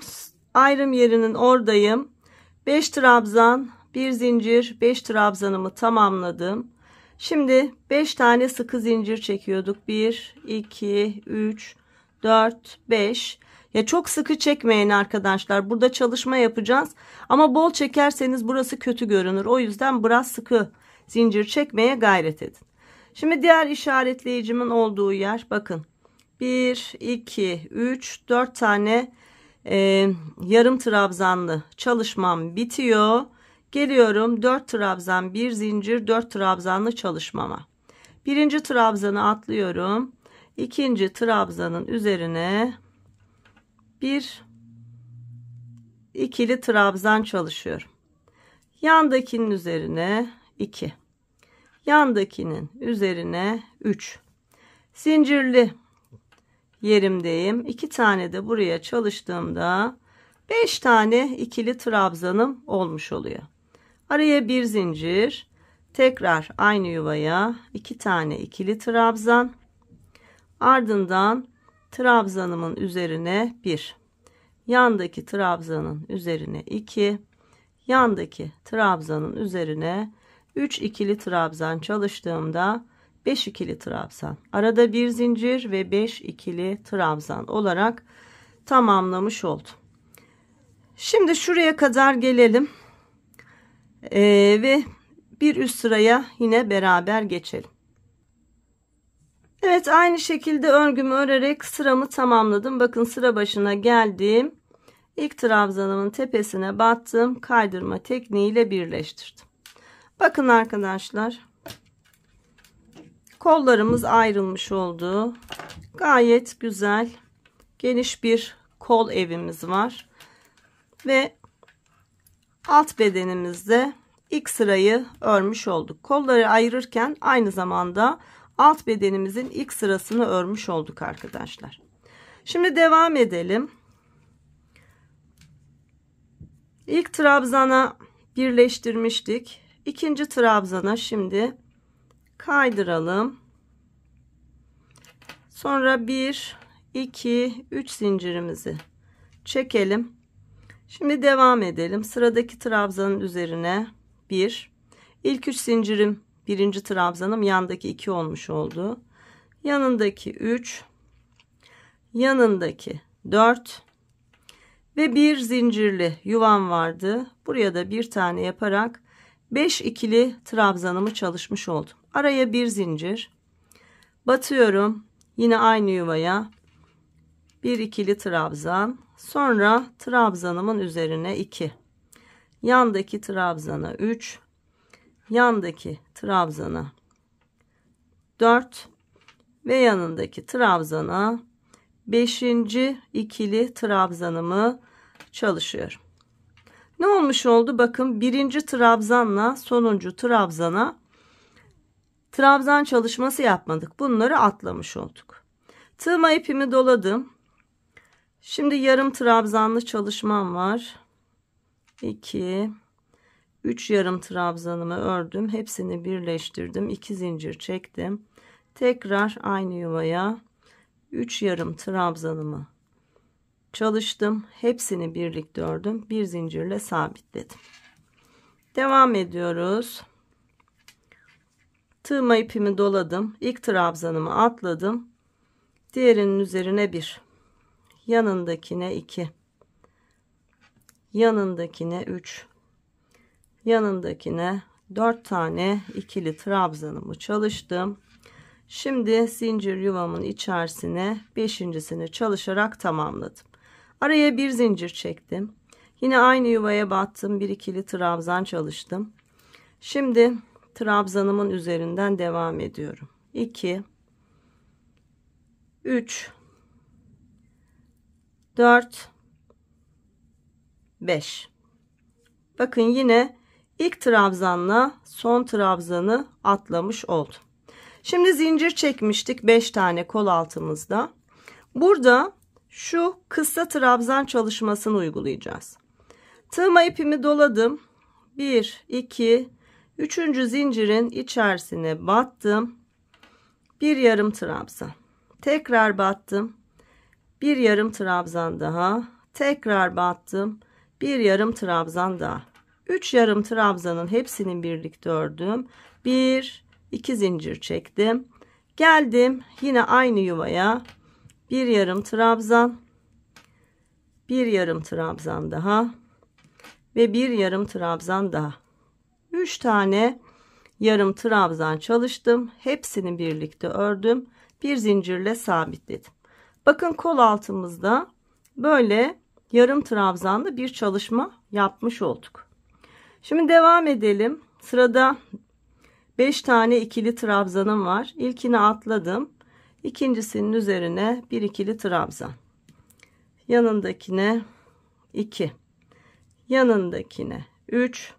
Ayrım yerinin oradayım. 5 trabzan, 1 zincir, 5 trabzanımı tamamladım. Şimdi 5 tane sıkı zincir çekiyorduk. 1, 2, 3, 4, 5. Ya çok sıkı çekmeyin arkadaşlar. Burada çalışma yapacağız. Ama bol çekerseniz burası kötü görünür. O yüzden biraz sıkı zincir çekmeye gayret edin. Şimdi diğer işaretleyicimin olduğu yer, bakın. 1, 2, 3, 4 tane yarım trabzanlı çalışmam bitiyor. Geliyorum 4 trabzan, 1 zincir, 4 trabzanlı çalışmama. Birinci trabzanı atlıyorum. İkinci trabzanın üzerine bir ikili trabzan çalışıyorum. Yandakinin üzerine 2. Yandakinin üzerine 3. Zincirli yerimdeyim. 2 tane de buraya çalıştığımda 5 tane ikili trabzanım olmuş oluyor. Araya bir zincir, tekrar aynı yuvaya 2 tane ikili trabzan, ardından trabzanımın üzerine 1, yandaki trabzanın üzerine 2, yandaki trabzanın üzerine 3 ikili trabzan çalıştığımda 5 ikili trabzan, arada bir zincir ve 5 ikili trabzan olarak tamamlamış oldum. Şimdi şuraya kadar gelelim ve bir üst sıraya yine beraber geçelim. Evet, aynı şekilde örgümü örerek sıramı tamamladım. Bakın, sıra başına geldim. İlk trabzanımın tepesine battım. Kaydırma tekniğiyle birleştirdim. Bakın arkadaşlar, kollarımız ayrılmış oldu. Gayet güzel, geniş bir kol evimiz var. Ve alt bedenimizde ilk sırayı örmüş olduk. Kolları ayırırken aynı zamanda alt bedenimizin ilk sırasını örmüş olduk arkadaşlar. Şimdi devam edelim. İlk trabzana birleştirmiştik. İkinci trabzana şimdi kaydıralım. Sonra 1, 2, 3 zincirimizi çekelim. Şimdi devam edelim. Sıradaki trabzanın üzerine 1. İlk 3 zincirim birinci trabzanım, yandaki 2 olmuş oldu. Yanındaki 3. Yanındaki 4. Ve bir zincirli yuvam vardı. Buraya da bir tane yaparak 5 ikili trabzanımı çalışmış oldum. Araya bir zincir. Batıyorum. Yine aynı yuvaya. Bir ikili trabzan. Sonra trabzanımın üzerine 2. Yandaki trabzana 3. Yandaki trabzana 4. Ve yanındaki trabzana 5. ikili trabzanımı çalışıyorum. Ne olmuş oldu? Bakın, birinci trabzanla sonuncu trabzana trabzan çalışması yapmadık. Bunları atlamış olduk. Tığma ipimi doladım. Şimdi yarım trabzanlı çalışmam var. 2, 3 yarım trabzanımı ördüm. Hepsini birleştirdim. 2 zincir çektim. Tekrar aynı yuvaya 3 yarım trabzanımı çalıştım. Hepsini birlikte ördüm. Bir zincirle sabitledim. Devam ediyoruz. Tığma ipimi doladım. İlk trabzanımı atladım. Diğerinin üzerine 1. Yanındakine 2. Yanındakine 3. Yanındakine 4 tane ikili trabzanımı çalıştım. Şimdi zincir yuvamın içerisine 5.'sini çalışarak tamamladım. Araya bir zincir çektim. Yine aynı yuvaya battım. Bir ikili trabzan çalıştım. Şimdi trabzanımın üzerinden devam ediyorum. 2, 3, 4, 5. Bakın, yine İlk trabzanla son trabzanı atlamış oldum. Şimdi zincir çekmiştik 5 tane kol altımızda. Burada şu kısa trabzan çalışmasını uygulayacağız. Tığıma ipimi doladım. 1, 2, 3. zincirin içerisine battım. Bir yarım trabzan. Tekrar battım. Bir yarım trabzan daha. Tekrar battım. Bir yarım trabzan daha. 3 yarım trabzanın hepsini birlikte ördüm. 1, 2 zincir çektim. Geldim yine aynı yuvaya. Bir yarım trabzan. Bir yarım trabzan daha. Ve bir yarım trabzan daha. 3 tane yarım trabzan çalıştım. Hepsini birlikte ördüm. Bir zincirle sabitledim. Bakın kol altımızda böyle yarım trabzanlı bir çalışma yapmış olduk. Şimdi devam edelim. Sırada 5 tane ikili trabzanım var. İlkini atladım. İkincisinin üzerine bir ikili trabzan. Yanındakine 2. Yanındakine 3.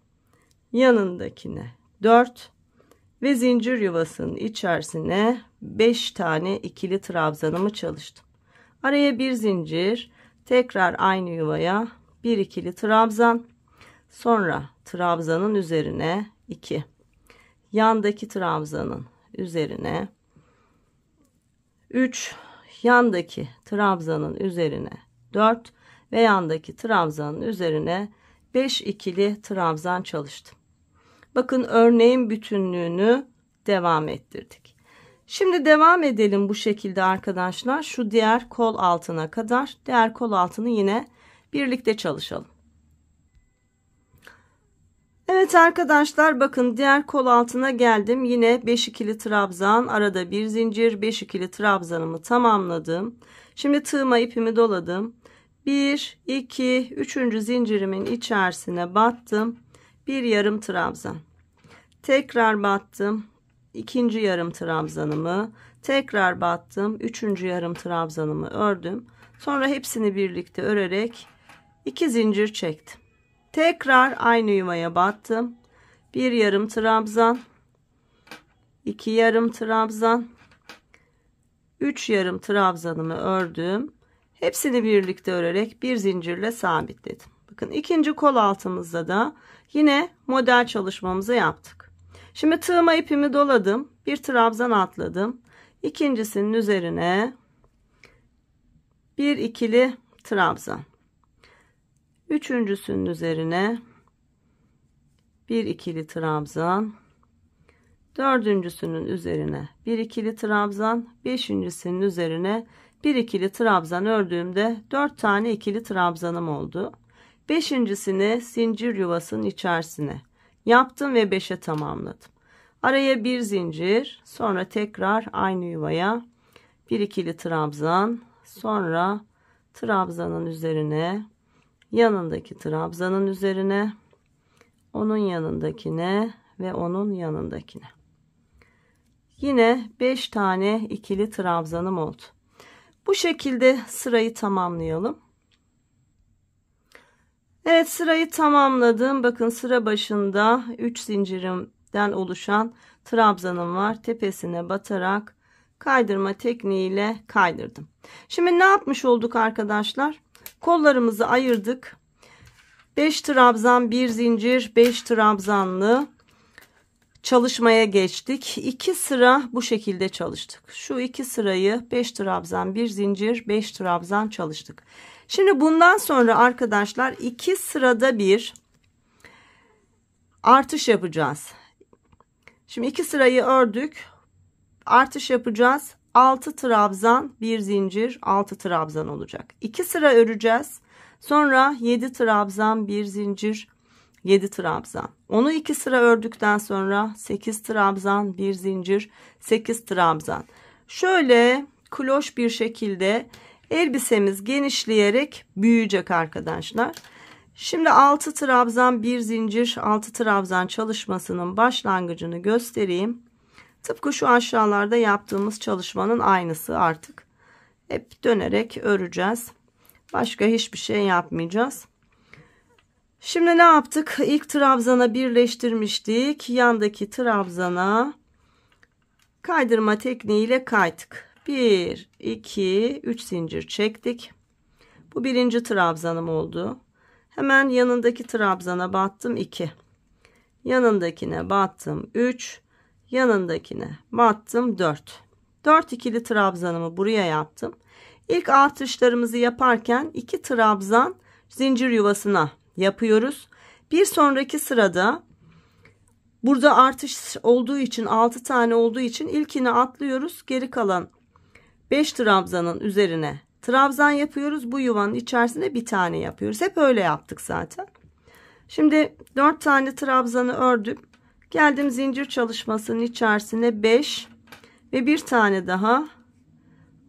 Yanındakine 4 ve zincir yuvasının içerisine 5 tane ikili trabzanımı çalıştım. Araya bir zincir, tekrar aynı yuvaya bir ikili trabzan, sonra trabzanın üzerine 2, yandaki trabzanın üzerine 3, yandaki trabzanın üzerine 4 ve yandaki trabzanın üzerine 5 ikili trabzan çalıştım. Bakın örneğin bütünlüğünü devam ettirdik. Şimdi devam edelim bu şekilde arkadaşlar. Şu diğer kol altına kadar. Diğer kol altını yine birlikte çalışalım. Evet arkadaşlar bakın diğer kol altına geldim. Yine 5 ikili trabzan, arada bir zincir, 5 ikili trabzanımı tamamladım. Şimdi tığıma ipimi doladım. 1, 2, 3. zincirimin içerisine battım. Bir yarım trabzan. Tekrar battım. İkinci yarım trabzanımı. Tekrar battım. Üçüncü yarım trabzanımı ördüm. Sonra hepsini birlikte örerek 2 zincir çektim. Tekrar aynı yuvaya battım. Bir yarım trabzan. 2 yarım trabzan. 3 yarım trabzanımı ördüm. Hepsini birlikte örerek bir zincirle sabitledim. Bakın ikinci kol altımızda da yine model çalışmamızı yaptık. Şimdi tığıma ipimi doladım. Bir trabzan atladım. İkincisinin üzerine bir ikili trabzan. Üçüncüsünün üzerine bir ikili trabzan. Dördüncüsünün üzerine bir ikili trabzan. Beşincisinin üzerine bir ikili trabzan ördüğümde 4 tane ikili trabzanım oldu. Beşincisini zincir yuvasının içerisine yaptım ve 5'e tamamladım. Araya bir zincir, sonra tekrar aynı yuvaya bir ikili trabzan, sonra trabzanın üzerine, yanındaki trabzanın üzerine, onun yanındakine ve onun yanındakine. Yine 5 tane ikili trabzanım oldu. Bu şekilde sırayı tamamlayalım. Evet, sırayı tamamladım. Bakın sıra başında 3 zincirimden oluşan trabzanım var. Tepesine batarak kaydırma tekniğiyle kaydırdım. Şimdi ne yapmış olduk arkadaşlar? Kollarımızı ayırdık. 5 trabzan, 1 zincir, 5 trabzanlı çalışmaya geçtik. 2 sıra bu şekilde çalıştık. Şu 2 sırayı 5 trabzan, 1 zincir, 5 trabzan çalıştık. Şimdi bundan sonra arkadaşlar 2 sırada bir artış yapacağız. Şimdi 2 sırayı ördük. Artış yapacağız. 6 trabzan, 1 zincir, 6 trabzan olacak. 2 sıra öreceğiz. Sonra 7 trabzan, 1 zincir, 7 trabzan. Onu 2 sıra ördükten sonra 8 trabzan, 1 zincir, 8 trabzan. Şöyle kloş bir şekilde elbisemiz genişleyerek büyüyecek arkadaşlar. Şimdi 6 trabzan, 1 zincir, 6 trabzan çalışmasının başlangıcını göstereyim. Tıpkı şu aşağılarda yaptığımız çalışmanın aynısı artık. Hep dönerek öreceğiz. Başka hiçbir şey yapmayacağız. Şimdi ne yaptık? İlk trabzana birleştirmiştik. Yandaki trabzana kaydırma tekniğiyle kaydık. 1, 2, 3 zincir çektik. Bu birinci trabzanım oldu. Hemen yanındaki trabzana battım 2. Yanındakine battım 3. Yanındakine battım 4. 4 ikili trabzanımı buraya yaptım. İlk artışlarımızı yaparken 2 trabzan zincir yuvasına yapıyoruz. Bir sonraki sırada burada artış olduğu için 6 tane olduğu için ilkini atlıyoruz. Geri kalan 5 trabzanın üzerine trabzan yapıyoruz. Bu yuvanın içerisinde bir tane yapıyoruz. Hep öyle yaptık zaten. Şimdi 4 tane trabzanı ördüm. Geldim zincir çalışmasının içerisine 5 ve bir tane daha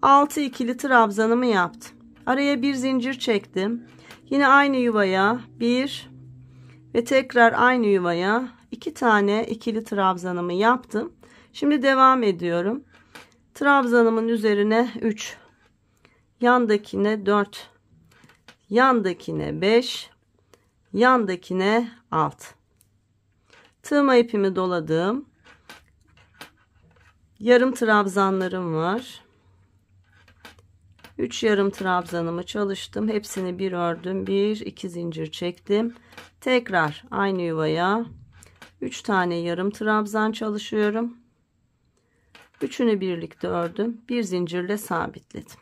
6 ikili trabzanımı yaptım. Araya bir zincir çektim. Yine aynı yuvaya 1 ve tekrar aynı yuvaya 2 tane ikili trabzanımı yaptım. Şimdi devam ediyorum. Trabzanımın üzerine 3, yandakine 4, yandakine 5, yandakine 6. Tığma ipimi doladım. Yarım trabzanlarım var. 3 yarım trabzanımı çalıştım. Hepsini bir ördüm. 1, 2 zincir çektim. Tekrar aynı yuvaya 3 tane yarım trabzan çalışıyorum. Üçünü birlikte ördüm. Bir zincirle sabitledim.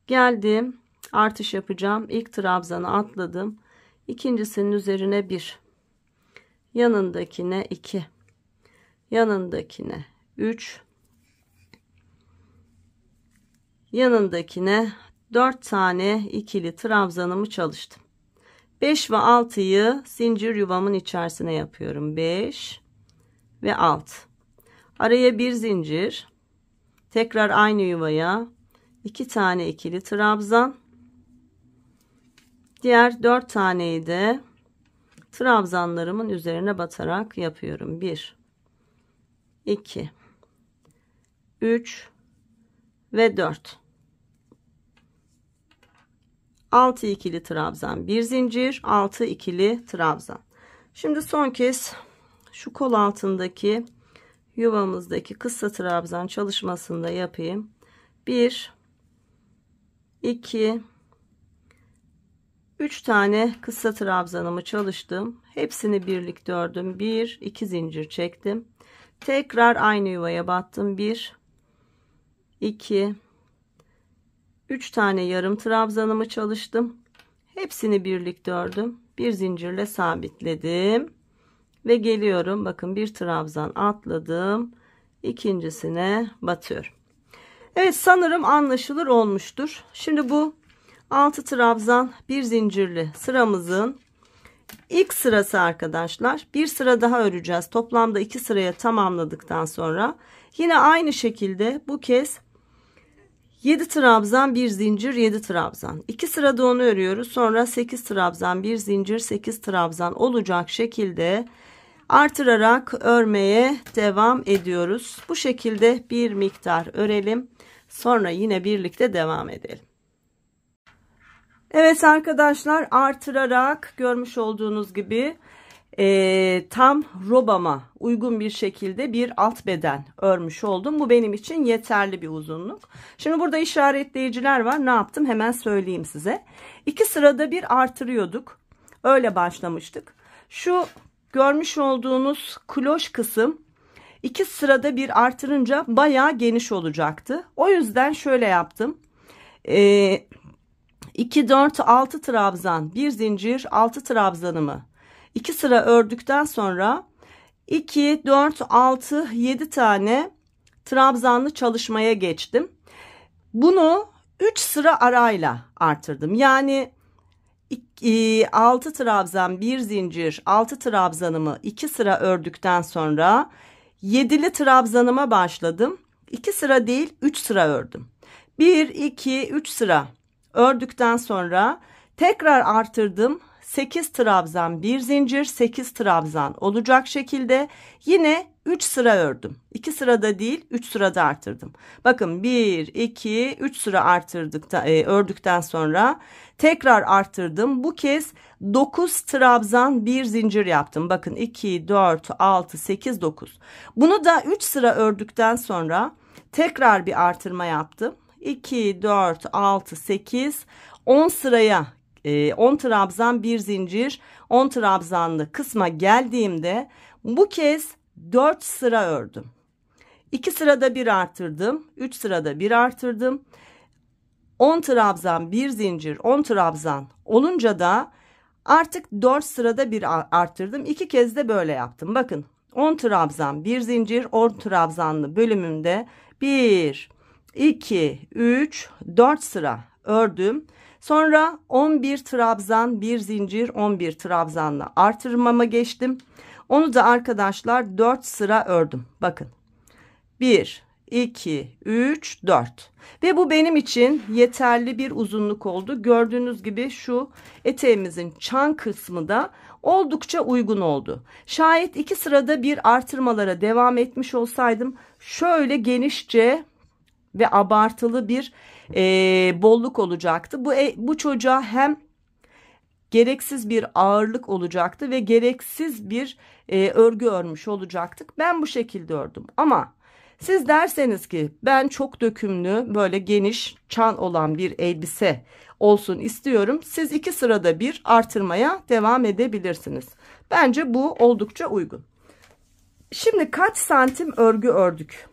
Geldim. Artış yapacağım. İlk trabzanı atladım. İkincisinin üzerine 1. Yanındakine 2. Yanındakine 3. Yanındakine 4 tane ikili trabzanımı çalıştım. 5 ve 6'yı zincir yuvamın içerisine yapıyorum. 5 ve 6. Araya bir zincir. Tekrar aynı yuvaya 2 tane ikili trabzan. Diğer 4 taneyi de trabzanlarımın üzerine batarak yapıyorum. 1, 2, 3 ve 4. 6 ikili trabzan, bir zincir, 6 ikili trabzan. Şimdi son kez şu kol altındaki yuvamızdaki kısa trabzan çalışmasını da yapayım. 1, 2, 3 tane kısa trabzanımı çalıştım. Hepsini birlikte ördüm. 1, 2 zincir çektim. Tekrar aynı yuvaya battım. 1, 2, 3 tane yarım trabzanımı çalıştım. Hepsini birlikte ördüm. Bir zincirle sabitledim. Ve geliyorum. Bakın bir trabzan atladım. İkincisine batıyorum. Evet, sanırım anlaşılır olmuştur. Şimdi bu 6 trabzan bir zincirli sıramızın ilk sırası arkadaşlar. Bir sıra daha öreceğiz. Toplamda 2 sıraya tamamladıktan sonra yine aynı şekilde bu kez 7 trabzan bir zincir 7 trabzan. 2 sırada onu örüyoruz. Sonra 8 trabzan bir zincir 8 trabzan olacak şekilde artırarak örmeye devam ediyoruz. Bu şekilde bir miktar örelim. Sonra yine birlikte devam edelim. Evet arkadaşlar, artırarak görmüş olduğunuz gibi tam robama uygun bir şekilde bir alt beden örmüş oldum. Bu benim için yeterli bir uzunluk. Şimdi burada işaretleyiciler var. Ne yaptım? Hemen söyleyeyim size. 2 sırada bir artırıyorduk. Öyle başlamıştık. Şu görmüş olduğunuz kloş kısım 2 sırada bir artırınca bayağı geniş olacaktı. O yüzden şöyle yaptım. 2, 4, 6 trabzan, bir zincir, 6 trabzanımı 2 sıra ördükten sonra 2, 4, 6, 7 tane trabzanlı çalışmaya geçtim. Bunu 3 sıra arayla artırdım. Yani 6 trabzan, bir zincir, 6 trabzanımı 2 sıra ördükten sonra 7'li trabzanıma başladım. 2 sıra değil 3 sıra ördüm. 1, 2, 3 sıra ördükten sonra tekrar artırdım. 8 trabzan bir zincir 8 trabzan olacak şekilde yine 3 sıra ördüm. 2 sırada değil, 3 sırada artırdım. Bakın 1, 2, 3 sıra ördükten sonra tekrar artırdım. Bu kez 9 trabzan bir zincir yaptım. Bakın 2, 4, 6, 8, 9. Bunu da 3 sıra ördükten sonra tekrar bir artırma yaptım. 2, 4, 6, 8, 10 sıraya 10 trabzan bir zincir 10 trabzanlı kısma geldiğimde bu kez 4 sıra ördüm. 2 sırada bir artırdım. 3 sırada bir artırdım. 10 trabzan bir zincir 10 trabzan olunca da artık 4 sırada bir artırdım. 2 kez de böyle yaptım. Bakın 10 trabzan bir zincir 10 trabzanlı bölümümde 1, 2, 3, 4 sıra ördüm. Sonra 11 trabzan bir zincir 11 trabzanla artırmama geçtim. Onu da arkadaşlar 4 sıra ördüm. Bakın 1, 2, 3, 4 ve bu benim için yeterli bir uzunluk oldu. Gördüğünüz gibi şu eteğimizin çan kısmı da oldukça uygun oldu. Şayet 2 sırada bir artırmalara devam etmiş olsaydım şöyle genişçe ve abartılı bir bolluk olacaktı. Bu çocuğa hem gereksiz bir ağırlık olacaktı ve gereksiz bir örgü örmüş olacaktık. Ben bu şekilde ördüm ama siz derseniz ki ben çok dökümlü böyle geniş çan olan bir elbise olsun istiyorum. Siz 2 sırada bir artırmaya devam edebilirsiniz. Bence bu oldukça uygun. Şimdi kaç santim örgü ördük?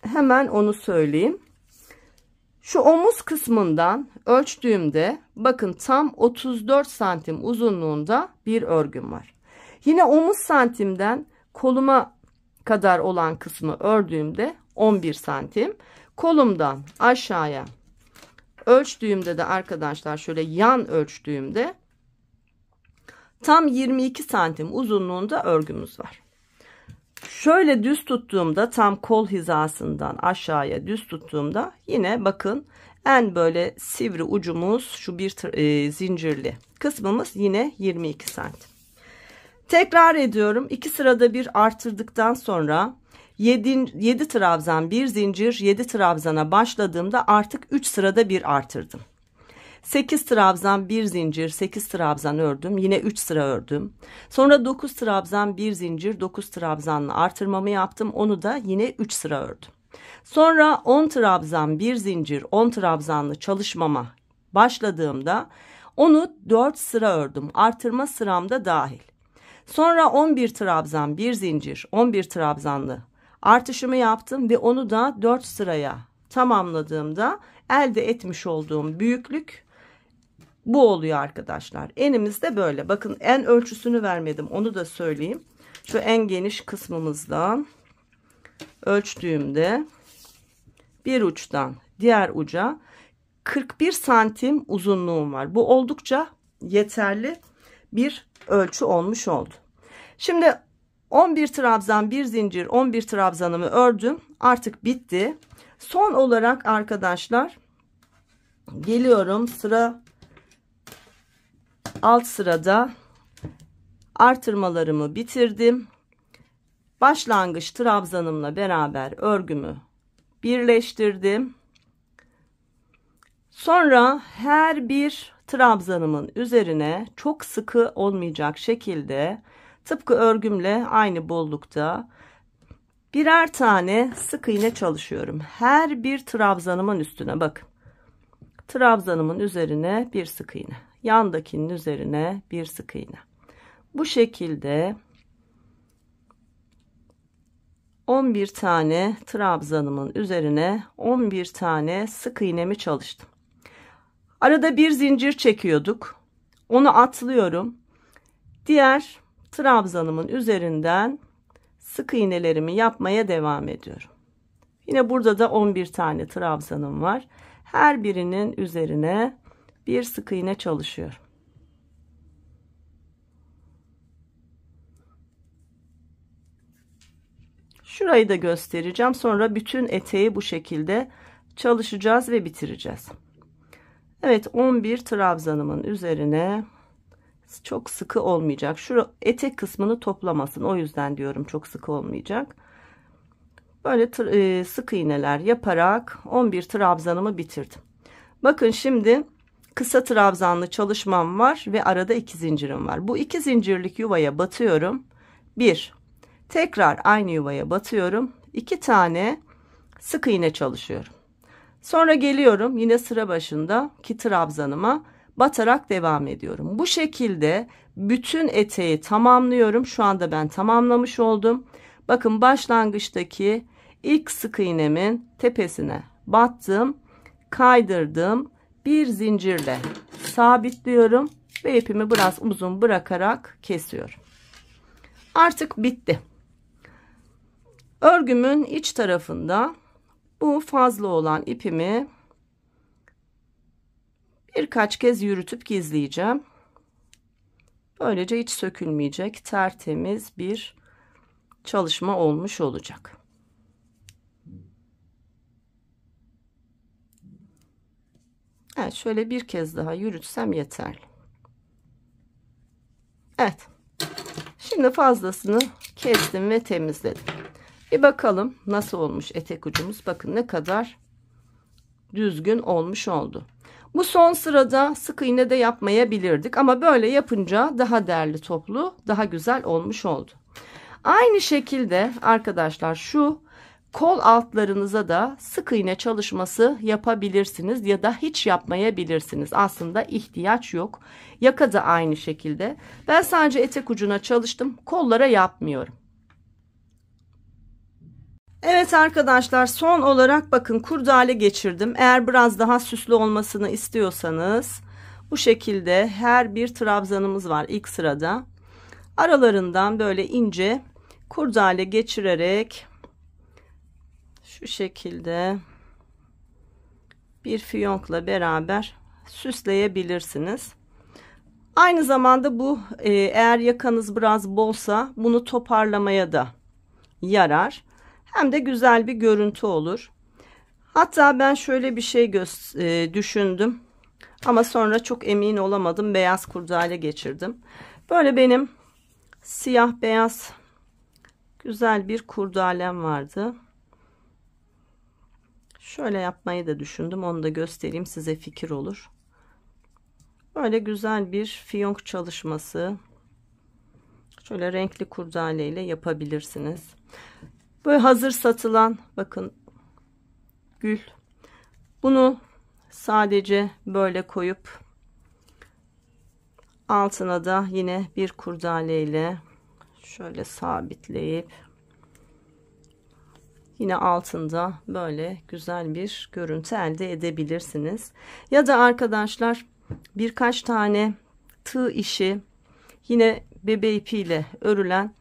Hemen onu söyleyeyim. Şu omuz kısmından ölçtüğümde bakın tam 34 santim uzunluğunda bir örgüm var. Yine omuz santimden koluma kadar olan kısmı ördüğümde 11 santim. Kolumdan aşağıya ölçtüğümde de arkadaşlar şöyle yan ölçtüğümde tam 22 santim uzunluğunda örgümüz var. Şöyle düz tuttuğumda tam kol hizasından aşağıya düz tuttuğumda yine bakın en böyle sivri ucumuz şu bir zincirli kısmımız yine 22 santim. Tekrar ediyorum, 2 sırada bir artırdıktan sonra 7 trabzan bir zincir 7 trabzana başladığımda artık 3 sırada bir artırdım. 8 trabzan bir zincir 8 trabzan ördüm, yine 3 sıra ördüm. Sonra 9 trabzan bir zincir 9 trabzanla artırmamı yaptım, onu da yine 3 sıra ördüm. Sonra 10 trabzan bir zincir 10 trabzanlı çalışmama başladığımda onu 4 sıra ördüm, artırma sıramda dahil. Sonra 11 trabzan bir zincir 11 trabzanlı artışımı yaptım ve onu da 4 sıraya tamamladığımda elde etmiş olduğum büyüklük bu oluyor arkadaşlar. Enimiz de böyle. Bakın en ölçüsünü vermedim, onu da söyleyeyim. Şu en geniş kısmımızdan ölçtüğümde bir uçtan diğer uca 41 santim uzunluğum var. Bu oldukça yeterli bir ölçü olmuş oldu. Şimdi 11 trabzan bir zincir 11 trabzanımı ördüm. Artık bitti. Son olarak arkadaşlar geliyorum alt sırada artırmalarımı bitirdim. Başlangıç trabzanımla beraber örgümü birleştirdim. Sonra her bir trabzanımın üzerine çok sıkı olmayacak şekilde tıpkı örgümle aynı bollukta birer tane sık iğne çalışıyorum. Her bir trabzanımın üstüne bakın. Trabzanımın üzerine bir sık iğne. Yandakinin üzerine bir sık iğne. Bu şekilde 11 tane trabzanımın üzerine 11 tane sık iğnemi çalıştım. Arada bir zincir çekiyorduk. Onu atlıyorum. Diğer trabzanımın üzerinden sık iğnelerimi yapmaya devam ediyorum. Yine burada da 11 tane trabzanım var. Her birinin üzerine bir sık iğne çalışıyorum. Şurayı da göstereceğim. Sonra bütün eteği bu şekilde çalışacağız ve bitireceğiz. Evet, 11 trabzanımın üzerine çok sıkı olmayacak. Şu etek kısmını toplamasın. O yüzden diyorum çok sıkı olmayacak. Böyle sık iğneler yaparak 11 trabzanımı bitirdim. Bakın şimdi kısa trabzanlı çalışmam var ve arada 2 zincirim var. Bu 2 zincirlik yuvaya batıyorum. 1. Tekrar aynı yuvaya batıyorum. 2 tane sık iğne çalışıyorum. Sonra geliyorum yine sıra başındaki trabzanıma batarak devam ediyorum. Bu şekilde bütün eteği tamamlıyorum. Şu anda ben tamamlamış oldum. Bakın başlangıçtaki ilk sık iğnemin tepesine battım, kaydırdım, bir zincirle sabitliyorum ve ipimi biraz uzun bırakarak kesiyorum. Artık bitti. Örgümün iç tarafında bu fazla olan ipimi birkaç kez yürütüp gizleyeceğim. Böylece hiç sökülmeyecek, tertemiz bir çalışma olmuş olacak. Evet, şöyle bir kez daha yürütsem yeterli. Evet. Şimdi fazlasını kestim ve temizledim. Bir bakalım nasıl olmuş etek ucumuz. Bakın ne kadar düzgün olmuş oldu. Bu son sırada sık iğne de yapmayabilirdik ama böyle yapınca daha derli toplu, daha güzel olmuş oldu. Aynı şekilde arkadaşlar şu kol altlarınıza da sık iğne çalışması yapabilirsiniz ya da hiç yapmayabilirsiniz. Aslında ihtiyaç yok. Yaka da aynı şekilde. Ben sadece etek ucuna çalıştım. Kollara yapmıyorum. Evet arkadaşlar, son olarak bakın kurdale geçirdim. Eğer biraz daha süslü olmasını istiyorsanız bu şekilde her bir trabzanımız var ilk sırada. Aralarından böyle ince kurdale geçirerek şu şekilde bir fiyonkla beraber süsleyebilirsiniz. Aynı zamanda bu eğer yakanız biraz bolsa bunu toparlamaya da yarar. Hem de güzel bir görüntü olur. Hatta ben şöyle bir şey düşündüm. Ama sonra çok emin olamadım. Beyaz kurdale geçirdim. Böyle benim siyah beyaz güzel bir kurdalem vardı. Şöyle yapmayı da düşündüm. Onu da göstereyim, size fikir olur. Böyle güzel bir fiyonk çalışması. Şöyle renkli kurdale ile yapabilirsiniz. Böyle hazır satılan bakın gül. Bunu sadece böyle koyup altına da yine bir kurdale ile şöyle sabitleyip yine altında böyle güzel bir görüntü elde edebilirsiniz. Ya da arkadaşlar birkaç tane tığ işi yine bebe ipiyle örülen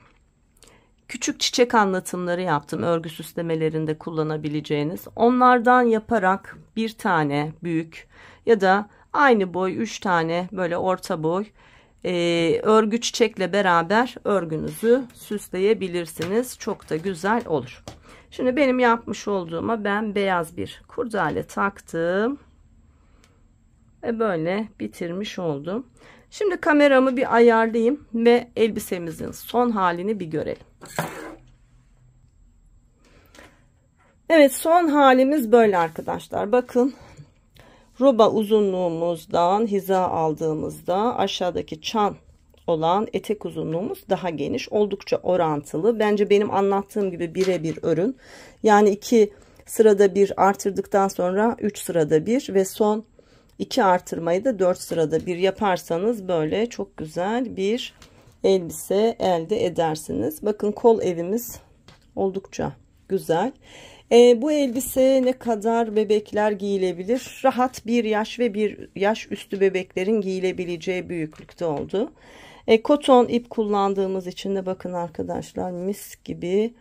küçük çiçek anlatımları yaptım. Örgü süslemelerinde kullanabileceğiniz. Onlardan yaparak bir tane büyük ya da aynı boy 3 tane böyle orta boy örgü çiçekle beraber örgünüzü süsleyebilirsiniz. Çok da güzel olur. Şimdi benim yapmış olduğuma ben beyaz bir kurdale taktım. Ve böyle bitirmiş oldum. Şimdi kameramı bir ayarlayayım ve elbisemizin son halini bir görelim. Evet, son halimiz böyle arkadaşlar. Bakın roba uzunluğumuzdan hiza aldığımızda aşağıdaki çan olan etek uzunluğumuz daha geniş. Oldukça orantılı. Bence benim anlattığım gibi birebir örün. Yani 2 sırada bir artırdıktan sonra 3 sırada bir ve son 2 artırmayı da 4 sırada bir yaparsanız böyle çok güzel bir elbise elde edersiniz. Bakın kol evimiz oldukça güzel. Bu elbise ne kadar bebekler giyilebilir? Rahat 1 yaş ve 1 yaş üstü bebeklerin giyilebileceği büyüklükte oldu. Koton ip kullandığımız için de bakın arkadaşlar mis gibi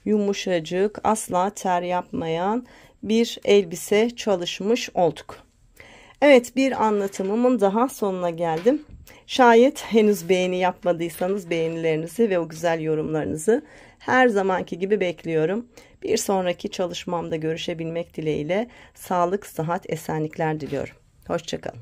yumuşacık, asla ter yapmayan bir elbise çalışmış olduk. Evet, bir anlatımımın daha sonuna geldim. Şayet henüz beğeni yapmadıysanız beğenilerinizi ve o güzel yorumlarınızı her zamanki gibi bekliyorum. Bir sonraki çalışmamda görüşebilmek dileğiyle sağlık, sıhhat, esenlikler diliyorum. Hoşça kalın.